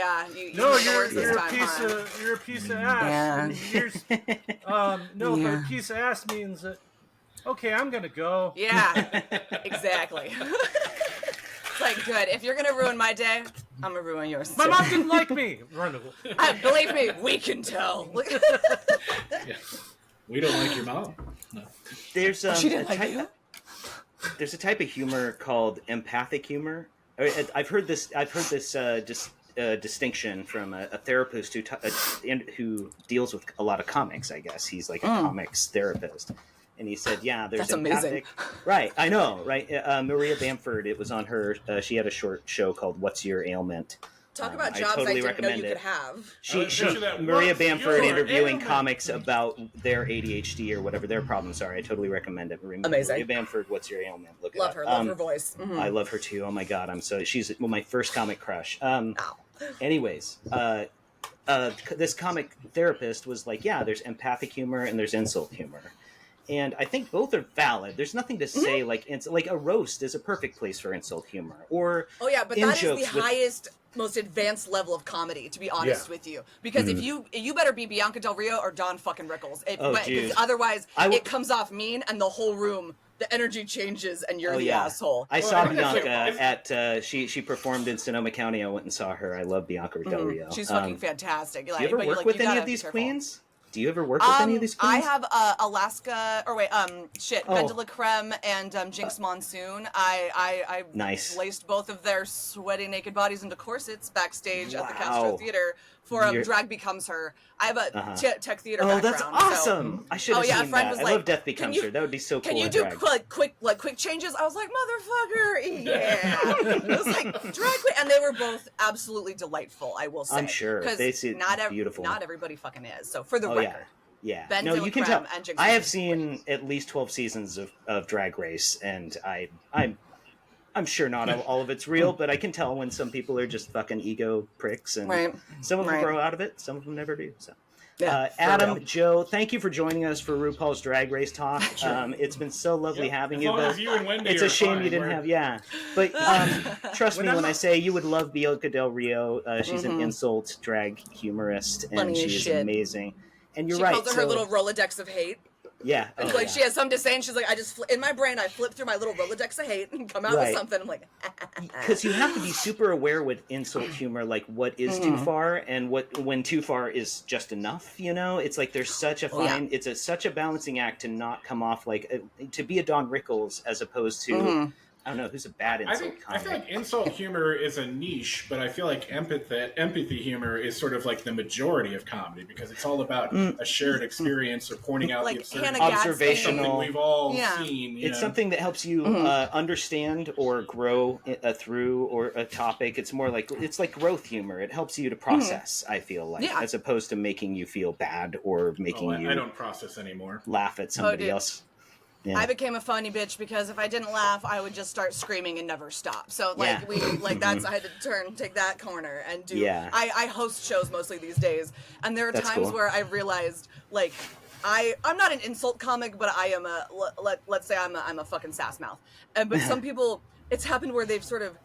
No, used the words you're this a time, piece huh? of ass. No, but a piece of ass means that. Okay, I'm gonna go. Yeah, exactly. It's like, good. If you're gonna ruin my day, I'm gonna ruin yours. My too. mom didn't like me. Run away. Believe me, we can tell. We don't like your mom. No. There's She didn't like you? there's a type of humor called empathic humor. I've heard this distinction from a therapist who deals with a lot of comics. I guess he's like a comics therapist, and he said, "Yeah, there's That's amazing. empathic." Right, I know, right? Maria Bamford. It was on her. She had a short show called "What's Your Ailment." Talk about I jobs totally I didn't know recommend you it. could have. Maria Bamford interviewing ailment? comics about their ADHD or whatever their problems are. I totally recommend it. Amazing. Maria Bamford, What's Your Ailment? Look it Love up. her. Love her voice. Mhm. I love her too. Oh my god, she's my first comic crush. Anyways, this comic therapist was like, yeah, there's empathic humor and there's insult humor. And I think both are valid. There's nothing to say like a roast is a perfect place for insult humor. Or Oh yeah, but that is the in-jokes with- highest, most advanced level of comedy, to be honest with you. Because if you better be Bianca Del Rio or Don fucking Rickles. dude. Otherwise, I it comes off mean, and the whole room, the energy changes, and you're the asshole. I saw Bianca at she performed in Sonoma County. I went and saw her. I love Bianca Del Rio. She's fucking fantastic. Like, Do you ever but work like, with you any gotta of be these careful. queens? Do you ever work with any of these queens? I have Alaska, or wait, Vendela Creme and Jinx Monsoon. I Nice. laced both of their sweaty naked bodies into corsets backstage at the Castro Wow. Theater for You're- Drag Becomes Her. I have a tech theater Oh, background. that's so- awesome! I should have a seen friend that. was I like, love Death "Can Becomes you- Her. That would be so cool. Can you in do drag. quick changes? I was like, motherfucker, yeah. It was like drag queen, and they were both absolutely delightful. I will say. I'm sure. 'Cause They seem beautiful. Not everybody fucking is. So for the Oh record. yeah. Ben No, you can Creme tell. and Jinx I have Monsoon. seen at least 12 seasons of Drag Race, and I'm sure not all of it's real, but I can tell when some people are just fucking ego pricks, and Right. some of them Right. grow out of it, some of them never do. So. Yeah, for Adam, real. Joe, thank you for joining us for RuPaul's Drag Race Talk. It's been so lovely having As you. long But as you and Wendy it's are a shame fine, you didn't we're- have, But trust me when I say you would love Bianca Del Rio. She's an insult drag humorist, and Funny as she's shit. amazing. And you're She right. calls it her little Rolodex of hate. Yeah. It's oh, like yeah. she has something to say, and she's like, in my brain, I flip through my little Rolodex of hate and come out Right. with something. I'm like, Because you have to be super aware with insult humor, like what is too far and when too far is just enough. You know, it's like there's such a fine, it's such a balancing act to not come off like to be a Don Rickles as opposed to I don't know who's a bad insult. I feel like insult humor is a niche, but I feel like empathy humor is sort of like the majority of comedy because it's all about a shared experience or pointing out like the absurdity Hannah of Gadsby. Observational. something we've all Yeah. seen. It's something that helps you understand or grow through or a topic. It's more like it's like growth humor. It helps you to process. I feel like, Yeah. as opposed to making you feel bad or making you I don't process anymore. laugh at somebody dude. else. Yeah. I became a funny bitch because if I didn't laugh, I would just start screaming and never stop. So like I had to take that corner and do. Yeah. I host shows mostly these days, and there are That's times cool. where I realized like I'm not an insult comic, but I am let's say I'm a fucking sass mouth. But some people, it's happened where they've sort of.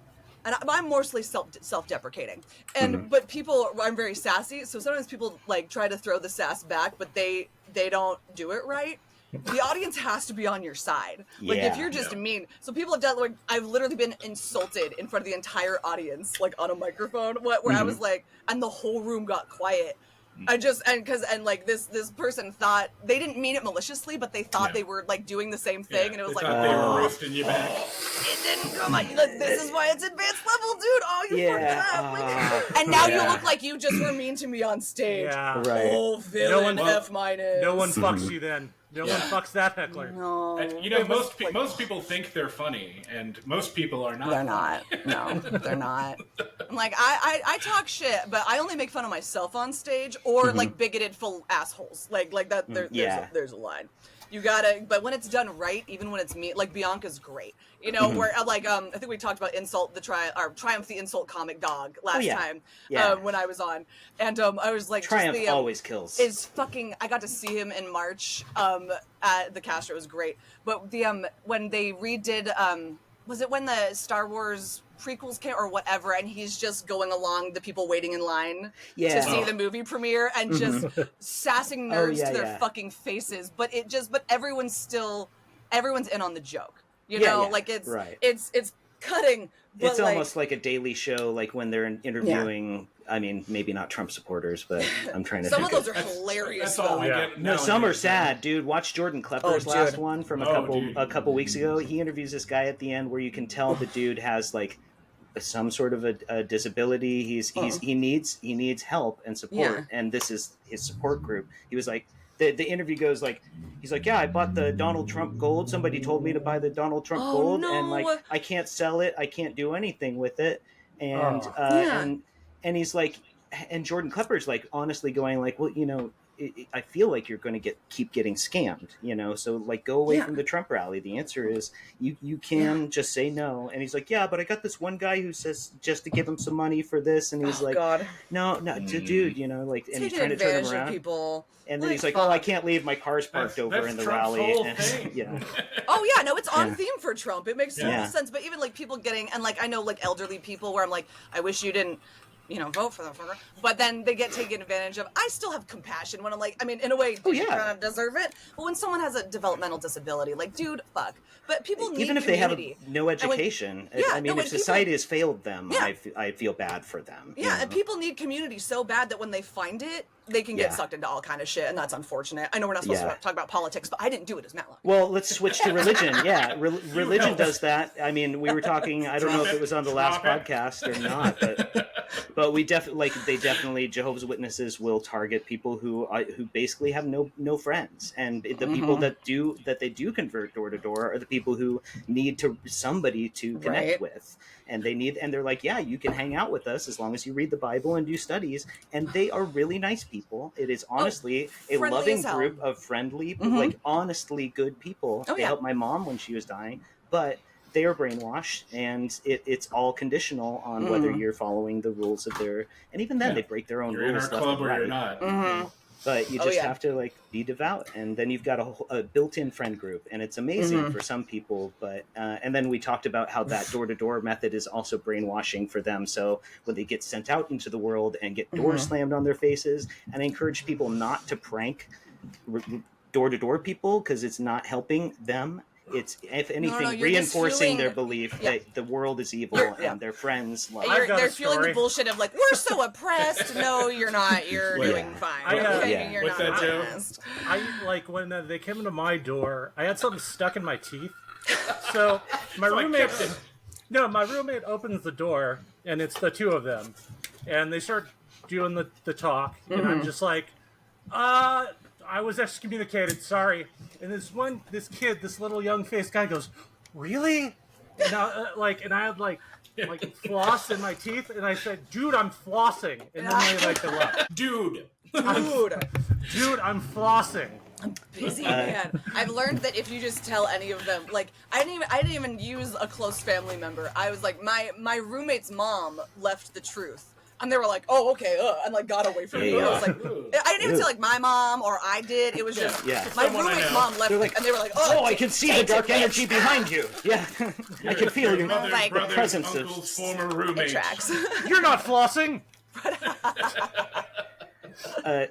And I'm mostly self-deprecating, and but people, I'm very sassy, so sometimes people like try to throw the sass back, but they don't do it right. The audience has to be on your side. Like if you're just mean, so people have done like I've literally been insulted in front of the entire audience, like on a microphone, where I was like, and the whole room got quiet. I just and like this person thought they didn't mean it maliciously, but they thought they were like doing the same thing, and it was they like thought they were roasting you back. it didn't come like this is why it's advanced level, dude. Oh, you forgot. Like, and now you look like you just were mean to me on stage. Yeah. Right. Oh, villain, No one- F minus. No one fucks you then. No one fucks that heckler. No. And, you know, most people think they're funny, and most people are not. They're not. No, they're not. I'm like, I talk shit, but I only make fun of myself on stage or like bigoted full assholes. Like that. There's a line. You gotta, but when it's done right, even when it's me, like Bianca's great. You know, where like I think we talked about Triumph the Insult Comic Dog last time when I was on, and I was like, Triumph just the, always kills. Is fucking. I got to see him in March at the Castro. It was great, but the when they redid was it when the Star Wars prequels came or whatever, and he's just going along the people waiting in line to see the movie premiere and just sassing nerds to their fucking faces, but everyone's in on the joke, you know, like it's cutting, but it's almost like a Daily Show, like when they're interviewing I mean, maybe not Trump supporters, but I'm trying to some think of those are hilarious. That's all we get. No, some are sad, dude. Watch Jordan Klepper's last one from a couple weeks ago. He interviews this guy at the end where you can tell the dude has like some sort of a disability. He needs help and support, and this is his support group. He was like, the interview goes like, he's like, yeah, I bought the Donald Trump gold. Somebody told me to buy the Donald Trump gold, and like I can't sell it. I can't do anything with it, and he's like, and Jordan Klepper's like honestly going like, well, you know, I feel like you're going to keep getting scammed, you know, so like go away from the Trump rally. The answer is you can just say no. And he's like, yeah, but I got this one guy who says just to give him some money for this, and he's like, no, dude, you know, like, and he's trying to turn him around. People. And then he's like, oh, I can't leave. My car's parked over in the Trump's rally. Whole and, thing. Oh yeah, no, it's on theme for Trump. It makes total sense. But even like people getting, and like I know like elderly people where I'm like, I wish you didn't, you know, vote for the fucker. But then they get taken advantage of. I still have compassion when I'm like, I mean, in a way, you kind of deserve it. But when someone has a developmental disability, like, dude, fuck. But people need even if community. they have no education. I mean, if society has failed them, I feel bad for them. Yeah, and people need community so bad that when they find it, they can get sucked into all kind of shit, and that's unfortunate. I know we're not supposed to talk about politics, but I didn't do it as Matlock. Well, let's switch to religion. Yeah, religion does that. I mean, we were talking. I don't know if it was on the last podcast or not, but we definitely Jehovah's Witnesses will target people who basically have no friends, and the people that they do convert door to door are the people who need somebody to connect with. And they're like, yeah, you can hang out with us as long as you read the Bible and do studies. And they are really nice people. It is honestly a loving group of friendly, like honestly good people. They helped my mom when she was dying, but they are brainwashed, and it's all conditional on whether you're following the rules of their. And even then, they break their own rules. You're in our club or you're not. But you just have to like be devout, and then you've got a built-in friend group, and it's amazing for some people. But and then we talked about how that door-to-door method is also brainwashing for them. So when they get sent out into the world and get doors slammed on their faces, and I encourage people not to prank door-to-door people because it's not helping them. It's, if anything, reinforcing their belief that the world is evil and their friends love. They're feeling the bullshit of like, we're so oppressed. No, you're not. You're doing fine. You're What's not that, Joe? oppressed. I like when they came into my door, I had something stuck in my teeth. So my roommate opens the door, and it's the two of them, and they start doing the talk, and I'm just like, I was excommunicated, sorry. And this kid, this little young faced guy goes, really? And I had like floss in my teeth, and I said, dude, I'm flossing. And then they like left. Dude, I'm flossing. Busy man. I've learned that if you just tell any of them, like I didn't even use a close family member. I was like, my roommate's mom left the truth. And they were like, "Oh, okay," and like got away from me. I was like, I didn't even say like my mom or I did. It was just my roommate's mom left, like, and they were like, "Oh, I can see the dark energy behind you." Yeah, I can feel your mother's like, brother's presence of uncle's former roommate. tracks. You're not flossing.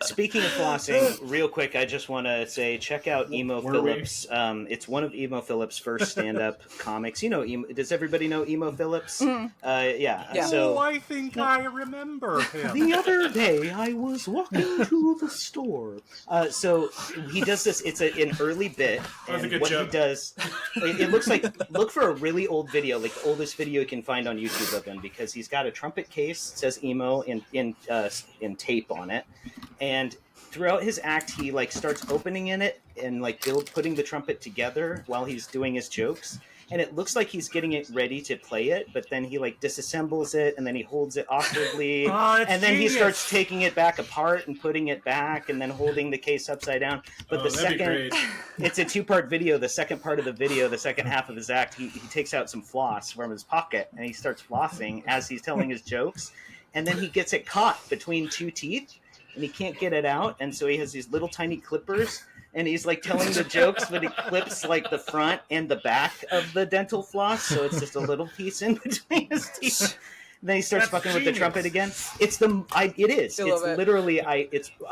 Speaking of flossing, real quick, I just want to say, check out Emo Phillips. It's one of Emo Phillips' first stand-up comics. You know, does everybody know Emo Phillips? Yeah. So I think I remember him. the other day, I was walking to the store. So he does this. It's an early bit, and what he does, it looks like, look for a really old video, like the oldest video you can find on YouTube of him, because he's got a trumpet case, it says Emo in tape on it. And throughout his act, he like starts opening in it and like putting the trumpet together while he's doing his jokes. And it looks like he's getting it ready to play it, but then he like disassembles it and then he holds it awkwardly. And then he starts taking it back apart and putting it back and then holding the case upside down. But the second, it's a 2-part video. The second part of the video, the second half of his act, he takes out some floss from his pocket and he starts flossing as he's telling his jokes. And then he gets it caught between 2 teeth. And he can't get it out, and so he has these little tiny clippers, and he's like telling the jokes, but he clips like the front and the back of the dental floss, so it's just a little piece in between his teeth. And then he starts fucking with the trumpet again. It is. It's literally, I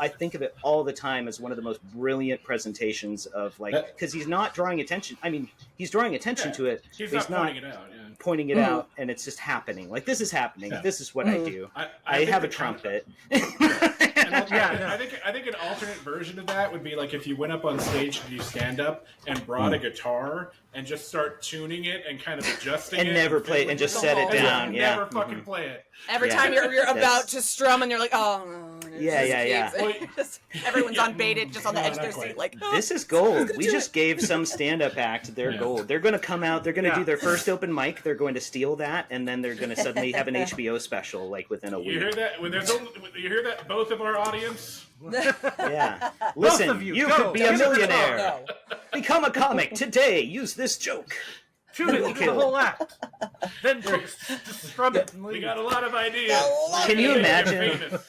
think of it all the time as one of the most brilliant presentations of like, because he's not drawing attention. I mean, he's drawing attention to it. He's not pointing it out. Pointing it out, and it's just happening. Like, this is happening. Yeah. This is what I do. I have a trumpet. I think an alternate version of that would be like if you went up on stage to do stand up and brought a guitar and just start tuning it and kind of adjusting and it never play it and just set it down. Yeah, never fucking play it. Every time you're about to strum and you're like, oh no. Yeah. Everyone's on baited, just on the edge of their seat. Like, this is gold. We just gave some stand-up act their gold. They're going to come out. They're going to do their first open mic. They're going to steal that, and then they're going to suddenly have an HBO special like within a week. You hear that? You hear that? Both of our audience. Yeah. Listen, you could be a millionaire. Become a comic today. Use this joke. Tune it the whole act. Then just strum it. We got a lot of ideas. Can you imagine?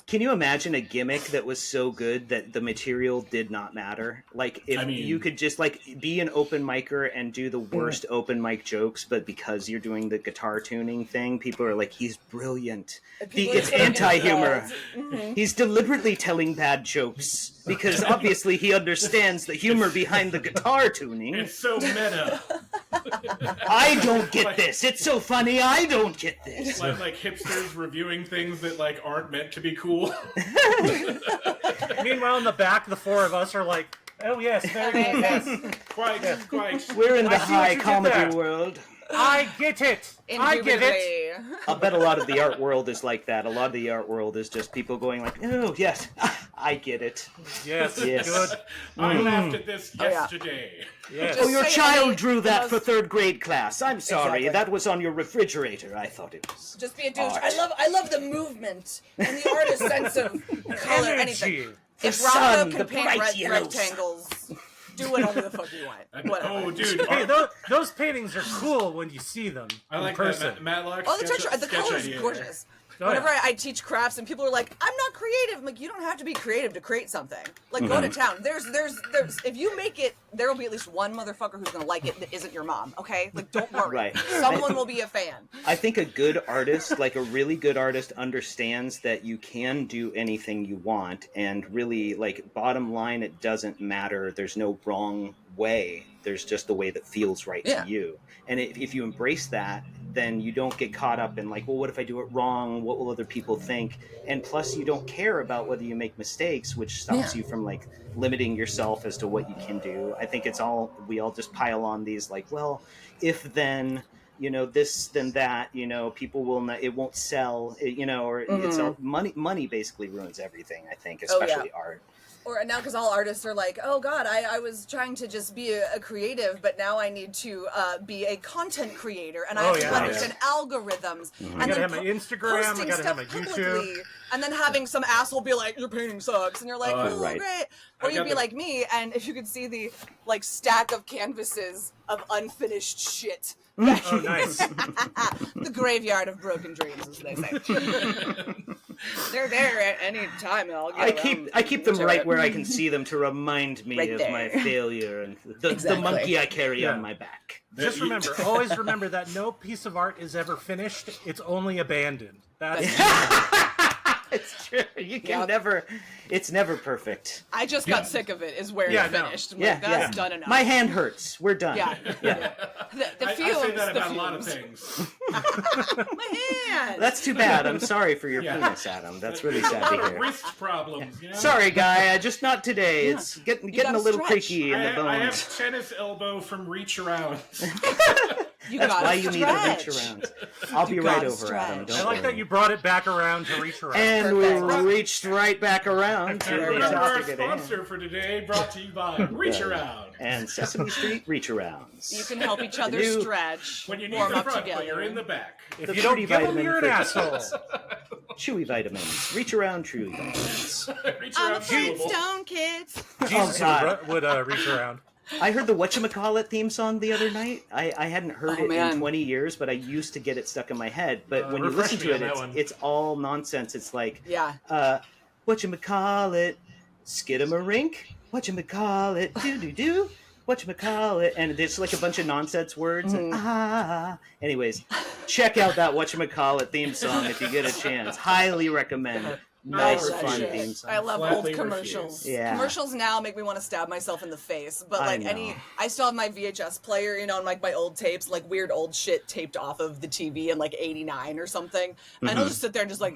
Can you imagine a gimmick that was so good that the material did not matter? Like, if you could just, like, be an open micer and do the worst open mic jokes, but because you're doing the guitar tuning thing, people are like, he's brilliant. It's anti-humor. He's deliberately telling bad jokes, because obviously he understands the humor behind the guitar tuning. It's so meta. I don't get this. It's so funny. I don't get this. Like hipsters reviewing things that, like, aren't meant to be cool. Meanwhile, in the back, the 4 of us are like, oh yes, very good, yes. Quite. We're in the high comedy world. I get it. I get it. I'll bet a lot of the art world is like that. A lot of the art world is just people going like, oh, yes, I get it. Yes. Good. I laughed at this yesterday. Yes. Oh, your child drew that for 3rd grade class. I'm sorry. Exactly. That was on your refrigerator. I thought it was. Just be a douche. I love the movement and the artist's sense of color. Anything. If Rocco can paint rectangles, do whatever the fuck you want. Whatever. Oh, dude. Hey, those paintings are cool when you see them. I like in person. that Matlock. Oh, the color is gorgeous. Whenever I teach crafts and people are like, I'm not creative. I'm like, you don't have to be creative to create something. Like, go to town. There's if you make it, there will be at least one motherfucker who's gonna like it that isn't your mom. Okay, like, don't worry. Right. Someone will be a fan. I think a good artist, like a really good artist, understands that you can do anything you want, and really, like, bottom line, it doesn't matter. There's no wrong way. There's just the way that feels right to you. And if you embrace that, then you don't get caught up in like, well, what if I do it wrong? What will other people think? And plus, you don't care about whether you make mistakes, which stops you from like limiting yourself as to what you can do. I think we all just pile on these like, well, if then, you know, this, then that, you know, people will not, it won't sell, you know, or it's all, money basically ruins everything, I think, especially art. Or now, because all artists are like, oh God, I was trying to just be a creative, but now I need to be a content creator, and I have to understand algorithms. I And gotta then have my Instagram, I posting gotta have stuff my publicly, YouTube. and then having some asshole be like, your painting sucks, and you're like, oh, right. great. Or you'd be like me, and if you could see the like stack of canvases of unfinished shit. Oh, nice. The graveyard of broken dreams, as they say. They're there at any time, and I'll get I keep them to right it. where I can see them to remind me Right of there. my failure and the Exactly. monkey I carry Yeah. on my back. Just remember, always remember that no piece of art is ever finished. It's only abandoned. That's It's true. You can Yep. never. It's never perfect. I just got sick of it. Is where Yeah, it no. finished. I'm Yeah, like, that's yeah. done enough. My hand hurts. We're done. Yeah. Yeah. The I fumes. say that the about a lot of fumes. things. My hand. That's too bad. I'm sorry for your Yeah. penis, Adam. That's really A sad lot to of hear. wrist problems. You know? Sorry, guy. Just not today. It's getting gotta a little stretch. creaky in the I bones. have tennis elbow from reach around. You That's gotta why you need to stretch. reach around. I'll be You right gotta over, Adam. stretch. Don't I like worry. that you brought it back around to reach around. And we Perfect. reached right back around to And the remember our topic at hand. sponsor for today, brought to you by Reach Around. And Sesame Street reach arounds. You can help each other New- stretch. When you need warm the up front, together. but you're in the back. if the you don't fruity give them, vitamin you're an for asshole. kids. Chewy vitamins. Reach around, chewy vitamins. Reach I'm a Around chewable. Flintstone kids. Jesus God. would reach around. I heard the whatchamacallit theme song the other night. I hadn't heard Oh, it man. in 20 years, but I used to get it stuck in my head. But when you refresh listen me to it, on that one. it's all nonsense. It's like, Yeah. whatchamacallit, skidamarink, whatchamacallit, doo-doo-doo, whatchamacallit, and it's like a bunch of nonsense words. And, Anyways, check out that whatchamacallit theme song if you get a chance. Highly recommend. Nice, That fun shit. theme song. I love Flatly old commercials. refuse. Yeah. Commercials now make me want to stab myself in the face. But I like know. I still have my VHS player, you know, and like my old tapes, like weird old shit taped off of the TV in like '89 or something. And Mm-hmm. I'll just sit there and just like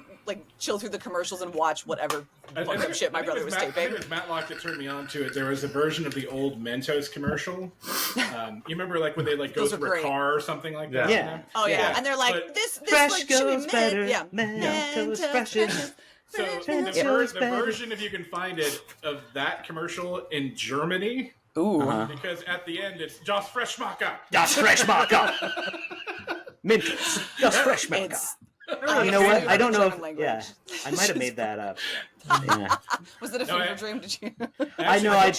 chill through the commercials and watch whatever fucking shit my brother was I think taping. it was Matlock that turned me on to it. There was a version of the old Mentos commercial. You remember, like when they like go Those are through a great. car or something like that. Yeah. Oh yeah. Yeah. And they're like, But- this Fresh like goes chewy better. mint. Yeah. Mentos freshes. So Mentos the better. version, if you can find it, of that commercial in Germany, Ooh. because at the end it's just fresh maca. Das Freshmacher. Mentos. Das Freshmacher. It's You know what? I don't know if. German language. Yeah, I might have made that up. Yeah. Was it a No, fever I- dream? Did you? I know. I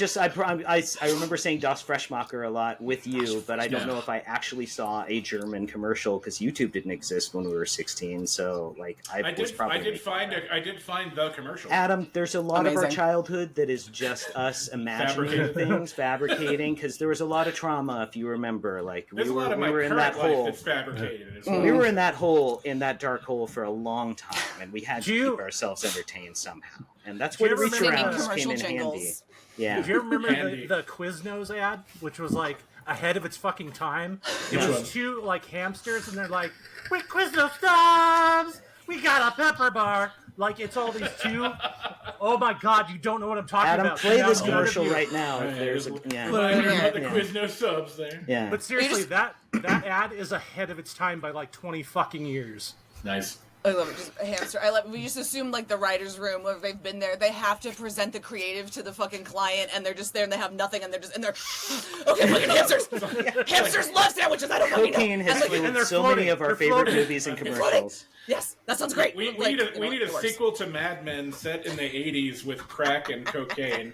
remember saying Das Freshmacher a lot with you, but I don't Yeah. know if I actually saw a German commercial because YouTube didn't exist when we were 16. So like I was probably. I did find the commercial. Adam, there's a lot of our Amazing. childhood that is just us imagining Fabricated. things, fabricating, because there was a lot of trauma, if you remember. Like There's we a lot were, of we my were in current that life hole. that's fabricated as well. We were in that hole, in that dark hole, for a long time, and we had Do to you- keep ourselves entertained somehow. And that's Do you where the ever reach remember arounds Singing came commercial in handy. jingles. Yeah. If you remember Handy. the Quiznos ad, which was like ahead of its fucking time, it Which was one? two like hamsters, and they're like, "We Quiznos stars, we got a pepper bar." Like it's all these two. Oh my god, you don't know what I'm talking Adam, about. play Now this none of commercial you- right now. Yeah, If there's a, Reminder yeah. about the Yeah. Quiznos subs there. Yeah. But seriously, just- that ad is ahead of its time by like 20 fucking years. Nice. I love it. Just a hamster. I love. We just assume like the writers' room where they've been there. They have to present the creative to the fucking client, and they're just there and they have nothing, and they're just okay, fucking hamsters. Hamsters love sandwiches. I don't fucking know. Cocaine has And, like, and fueled they're so many floating. of our They're favorite floating. movies and floating. commercials. Yes, that sounds great. We Like, need a, you we know, need a of course. sequel to Mad Men set in the 80s with crack and cocaine.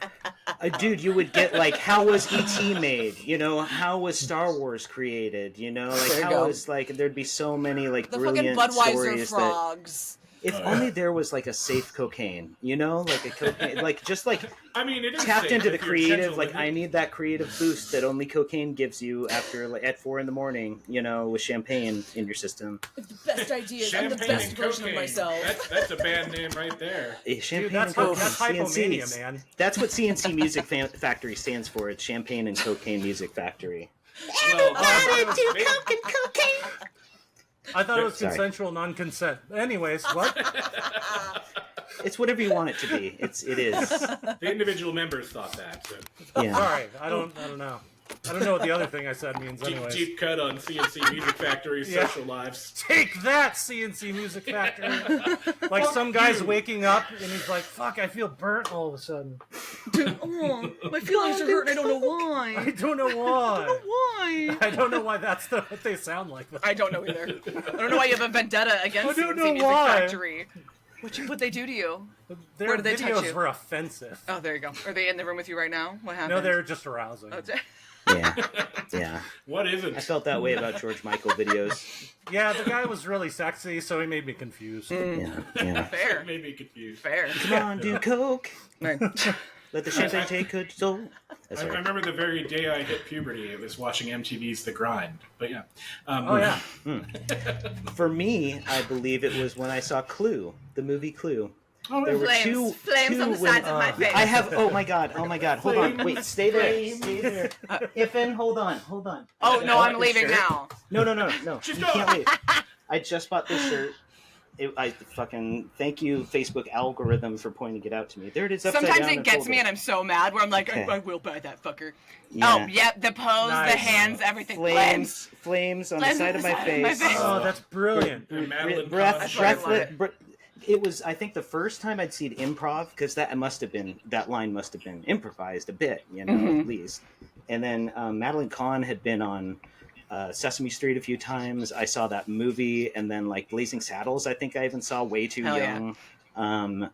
Dude, you would get like, how was E.T. made? You know, how was Star Wars created? You know, like There you how go. was like there'd be so many like The fucking brilliant Budweiser stories that. frogs. If only there was like a safe cocaine, you know, like a cocaine, like just like I mean, it is tapped safe into the if you're creative. gentle Like with I it. need that creative boost that only cocaine gives you after like at 4 a.m, you know, with champagne in your system. The best ideas. I'm the Champagne best and version of cocaine. myself. That's a band name right there. Champagne Dude, that's, and cocaine. that's hypomania, CNCs. man. That's what CNC Music Factory stands for. It's Champagne and Cocaine Music Factory. Well, I thought it was Sorry. consensual non-consent. Anyways, what? It's whatever you want it to be. It is. the individual members thought that. So. Yeah. Sorry, I don't know. I don't know what the other thing I said means anyways. Deep cut on CNC Music Factory's Yeah. social lives. Take that, CNC Music Factory! Like some guy's waking up and he's like, fuck, I feel burnt all of a sudden. Oh, my feelings are hurt. I don't know I why. don't know why. Why? I don't know why that's what they sound like. I don't know either. I don't know why you have a vendetta against I don't CNC know Music why. Factory. What'd they do to you? Their Where did they touch videos you? were offensive. Oh, there you go. Are they in the room with you right now? What happened? No, they're just arousing. Oh, Yeah. What is I it? felt that way about George Michael videos. Yeah, the guy was really sexy, so he made me confused. Yeah. fair. Made me confused. Fair. Come on, do coke. Right. Let the champagne take control. That's I right. remember the very day I hit puberty, it was watching MTV's The Grind. But yeah. Oh, yeah. For me, I believe it was when I saw Clue, the movie Clue. Oh, There were Flames on the women- sides of my face. I have. Oh my god. Hold on. Wait. Stay there. Stay there. Ifn, hold on. Oh, no, I I'm bought this leaving shirt. now. No. Just You go. can't leave. I just bought this shirt. I fucking thank you, Facebook algorithm, for pointing it out to me. There it is. Upside Sometimes down it and gets folded. me and I'm so mad where I'm like, Okay. I will buy that fucker. Yeah. Oh, yep, the pose, Nice. the hands, everything. Flames on the Flames side of my face. Oh, that's brilliant. And Madeline Breath, Kahn. breathless. It was, I think, the first time I'd seen improv, because that line must have been improvised a bit, at least. And then Madeline Kahn had been on Sesame Street a few times. I saw that movie, and then like Blazing Saddles, I think I even saw way too Hell young. And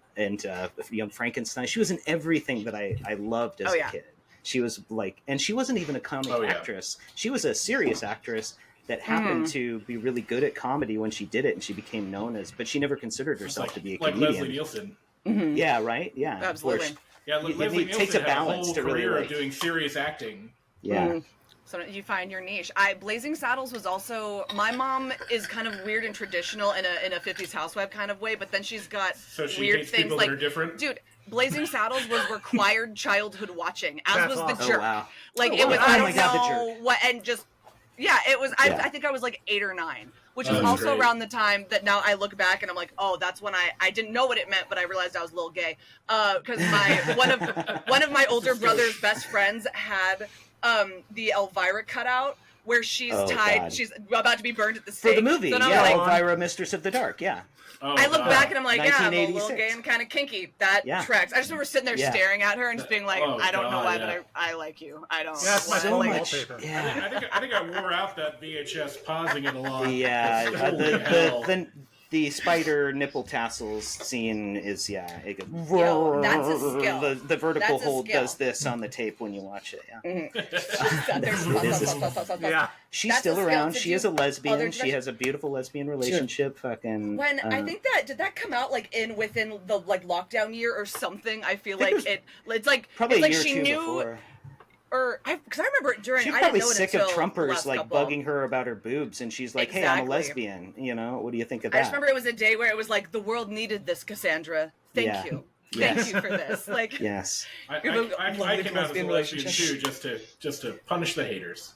Young Frankenstein. She was in everything that I loved as a kid. She was like, and she wasn't even a comic actress. She was a serious actress that happened to be really good at comedy when she did it, and she became known as. But she never considered herself to be a like comedian. Leslie Nielsen. Yeah, right. Yeah, Absolutely. Yeah, It Leslie Nielsen takes a had balance whole to really, career like- of doing serious acting. Yeah. So you find your niche. Blazing Saddles was also, my mom is kind of weird and traditional in a 50s housewife kind of way, but then she's got So she weird hates things people like, that are different? dude, Blazing Saddles was required childhood watching, as That's was awesome. The Oh, Jerk. wow. Like Oh, it was, wow. I Oh don't my God, The know Jerk. what, and just, yeah, it was, Yeah. I think I was like 8 or 9. Which Oh, is that's also great. around the time that now I look back and I'm like, oh, that's when I didn't know what it meant, but I realized I was a little gay. Because one of my older brother's best friends had the Elvira cutout where she's Oh, tied, God. she's about to be burned at the stake. For the movie, So then I'm yeah, like, Elvira, Mistress of the Dark, yeah. Oh, I look God. back and I'm like, yeah, I'm a little 1986. gay and kind of kinky. That Yeah. tracks. I just remember sitting there Yeah. staring at her and just being like, Oh, I don't know God, why, yeah. but I like you. I don't. Yeah, it's my why I So Like much, wallpaper. yeah. I think I wore out that VHS, pausing it a lot. Yeah, Holy hell. the spider nipple tassels scene is it goes, Yo, that's a skill. The vertical That's a hold skill. does this on the tape when you watch it. Yeah, Yeah. she's That's still a skill around. to She do is a lesbian. other She direction- has a beautiful lesbian relationship. Fucking When I think did that come out like within the like lockdown year or something? I feel like it's like probably it's a like year or she two knew before. because I remember it during. She's I probably didn't know sick it of until the Trumpers last like couple. bugging her about her boobs, and she's like, "Hey, I'm a Exactly. lesbian." You know, what do you think of I that? just remember it was a day where it was like the world needed this, Cassandra. Thank Yeah. you. Yes. Thank you for this. Like Yes, I You have a came lovely out as a lesbian lesbian relationship. too, just to punish the haters.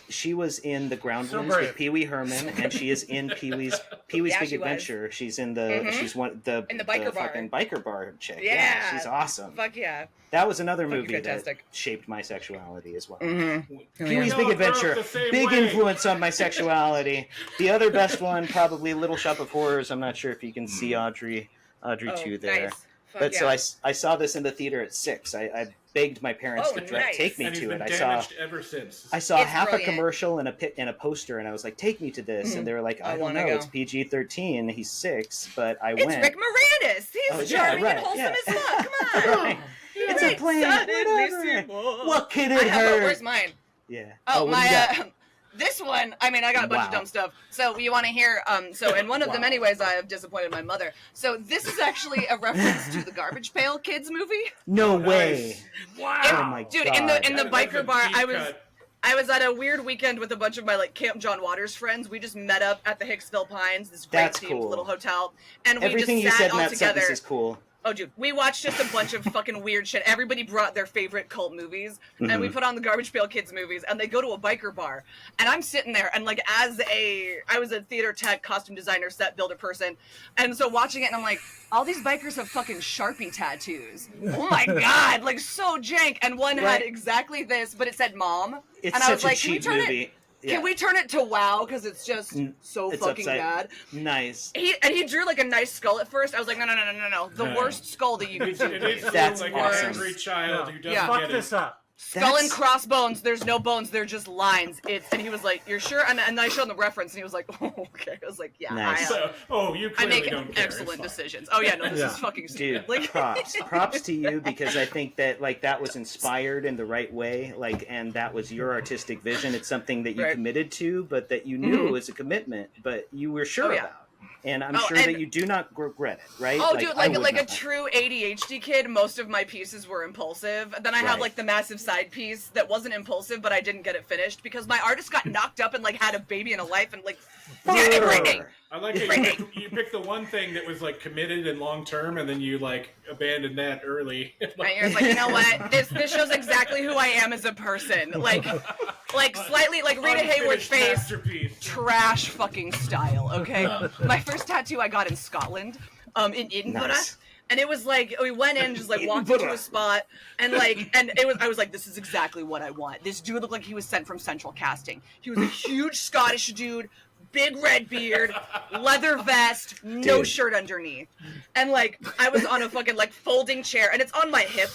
she was in the Groundlings brave. with Pee Wee Herman, and she is in Pee Wee's Yeah, Big she was. Adventure. She's in the she's one In the biker bar. fucking biker bar chick. Yeah. She's awesome. fuck yeah. That was another Fucking movie that fantastic. shaped my sexuality as well. Mm-hmm. Pee Wee's No, Big it Adventure, grows the same big way. influence on my sexuality. The other best one, probably Little Shop of Horrors. I'm not sure if you can see Audrey Oh, 2 there. nice. Fuck But yeah. so I saw this in the theater at 6. I begged my parents Oh, to nice. take me And he's to been it. damaged ever since. I saw It's half brilliant. a commercial and a poster, and I was like, "Take me to this," and they were like, I "I don't wanna know, go. it's PG-13. He's 6, but I It's went." Rick Moranis. He's Oh, yeah, charming right, and wholesome yeah. as fuck. Come on. Right. It's Right, a plan. suddenly Whatever. What could I it have hurt? where's mine? Yeah. Oh, what do you got? my this one. I mean, I got a bunch of Wow. dumb stuff. So you want to hear? So in one of the Wow. many ways I have disappointed my mother. So this is actually a reference to the Garbage Pail Kids movie. No Nice. way. Wow. Oh my Dude, god. in the That's a biker bar, deep cut. I was at a weird weekend with a bunch of my like Camp John Waters friends. We just met up at the Hicksville Pines, this great That's themed cool. little hotel, and we Everything just you sat said in all that together. sentence is cool. Oh, dude, we watched just a bunch of fucking weird shit. Everybody brought their favorite cult movies, and we put on the Garbage Pail Kids movies, and they go to a biker bar. And I'm sitting there, and, like, I was a theater tech, costume designer, set builder person, and so watching it, and I'm like, all these bikers have fucking Sharpie tattoos. Oh my god, like, so jank. And one had exactly this, but it said Mom. It's and such I was a like, cheap movie. Can we turn it to WoW? Because it's just so It's fucking bad. Nice. He drew like a nice skull at first. I was like, no. The worst skull that you could do. It is That's like awesome. an angry child who doesn't Fuck get this it. up. Skull and crossbones. There's no bones. They're just lines. And he was like, "You're sure?" And I showed him the reference, and he was like, "Oh, okay." I was like, "Yeah, Nice. So, you I clearly make don't care. excellent decisions." Oh yeah, no, this is fucking stupid. Dude, Like, props to you, because I think that like that was inspired in the right way, like, and that was your artistic vision. It's something that you committed to, but that you knew it was a commitment, but you were sure about. And I'm sure that you do not regret it, right? Oh, dude, like a true ADHD kid, most of my pieces were impulsive. Then I have like the massive side piece that wasn't impulsive, but I didn't get it finished because my artist got knocked up and like had a baby and a life and like everything. I like how you picked the one thing that was like committed and long term, and then you like abandoned that early. And you're like, you know what? This shows exactly who I am as a person. Like slightly like Rita Hayworth's face, masterpiece. trash fucking style. Okay, my first tattoo I got in Scotland, in Edinburgh. Nice. And it was like, we went in, just like walked into a spot, and I was like, this is exactly what I want. This dude looked like he was sent from Central Casting. He was a huge Scottish dude, big red beard, leather vest, no shirt underneath. And like, I was on a fucking like folding chair, and it's on my hip.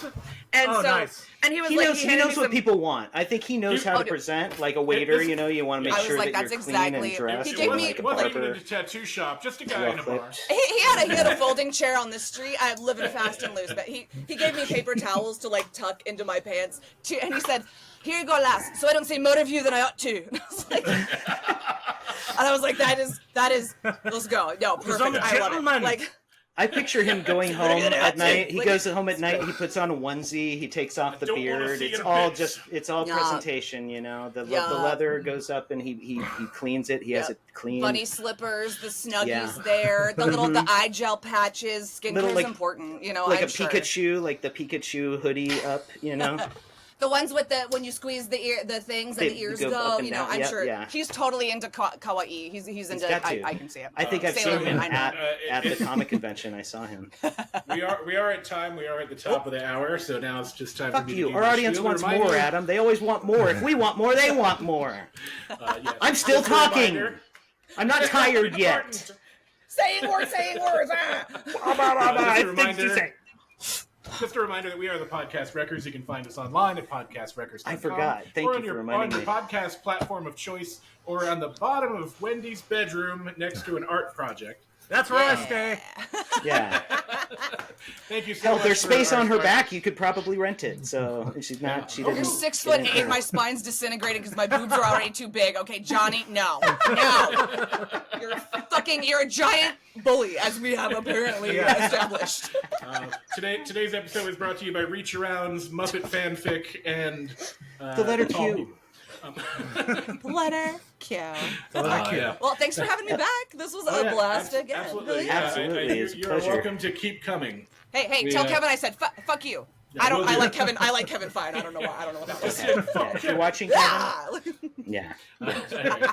And nice. And he was He like, knows, he knows what people want. I think he knows how to present like a waiter. You know, you want to make sure that you're clean and dressed. He gave me It wasn't even in a tattoo shop, just a guy in a bar. He had a folding chair on the street. I live in fast and loose, but he gave me paper towels to like tuck into my pants. And he said, "Here you go, lass, so I don't say more of you than I ought to." And I was like, that is, let's go. No, perfect. I love it. Like, I picture him going home at night. He goes home at night. He puts on a onesie. He takes off the beard. It's all presentation, you know. The leather goes up and he cleans it. He has it clean. Bunny slippers, the snuggies there, the eye gel patches. Skincare is important, you know. Like I'm a sure. Pikachu, like the Pikachu hoodie up, you know. The ones with when you squeeze the things and the ears go, you know, I'm sure he's totally into kawaii. He's into I can see it. I think I've seen him at the comic convention. I saw him. We are at time. We are at the top of the hour, so now it's just time for me to you. do Our the audience spiel. wants more, Adam. They always want more. If we want more, they want more. Yes. I'm still Just a talking. reminder- I'm not tired yet. saying words. Just a reminder that we are the Podcast Records. You can find us online at podcastrecords.com. I forgot. Thank you for reminding on me. your podcast platform of choice, or on the bottom of Wendy's bedroom next to an art project. That's where I stay. Yeah. Thank you so Hell, much. there's for space our on her project. back. You could probably rent it. So she's not. She You're didn't. 6'8". My spine's disintegrating because my boobs are already too big. Okay, Johnny, no. You're a giant bully, as we have apparently established. Today's episode is brought to you by Reach Around's Muppet Fanfic and The letter Tall Q. Letter Q. Yeah. Well, thanks for having me back. This was a blast again. Absolutely. Absolutely. It's a You're pleasure. welcome to keep coming. Hey, tell Kevin I said fuck you. Yeah, we'll do. I like Kevin fine. I don't know what that was. Yeah, if you're watching, Kevin. Yeah.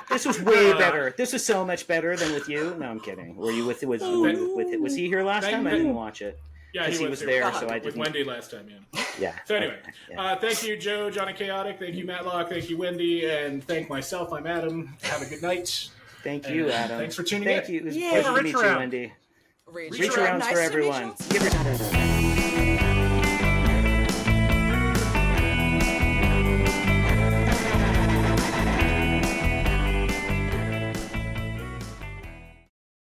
This was way better. This was so much better than with you. No, I'm kidding. Were you with was he here last time? I didn't watch it. Yeah, he was there, so I with didn't. Wendy last time. Yeah. So anyway, Yeah. thank you, Joe, Johnny Chaotic. Thank you, Matlock. Thank you, Wendy, and thank myself. I'm Adam. Have a good night. Thank you, Adam. Thanks for tuning Thank in. you. It was a pleasure to meet you, Wendy. Reach Reach arounds nice for to meet you. everyone. Give her.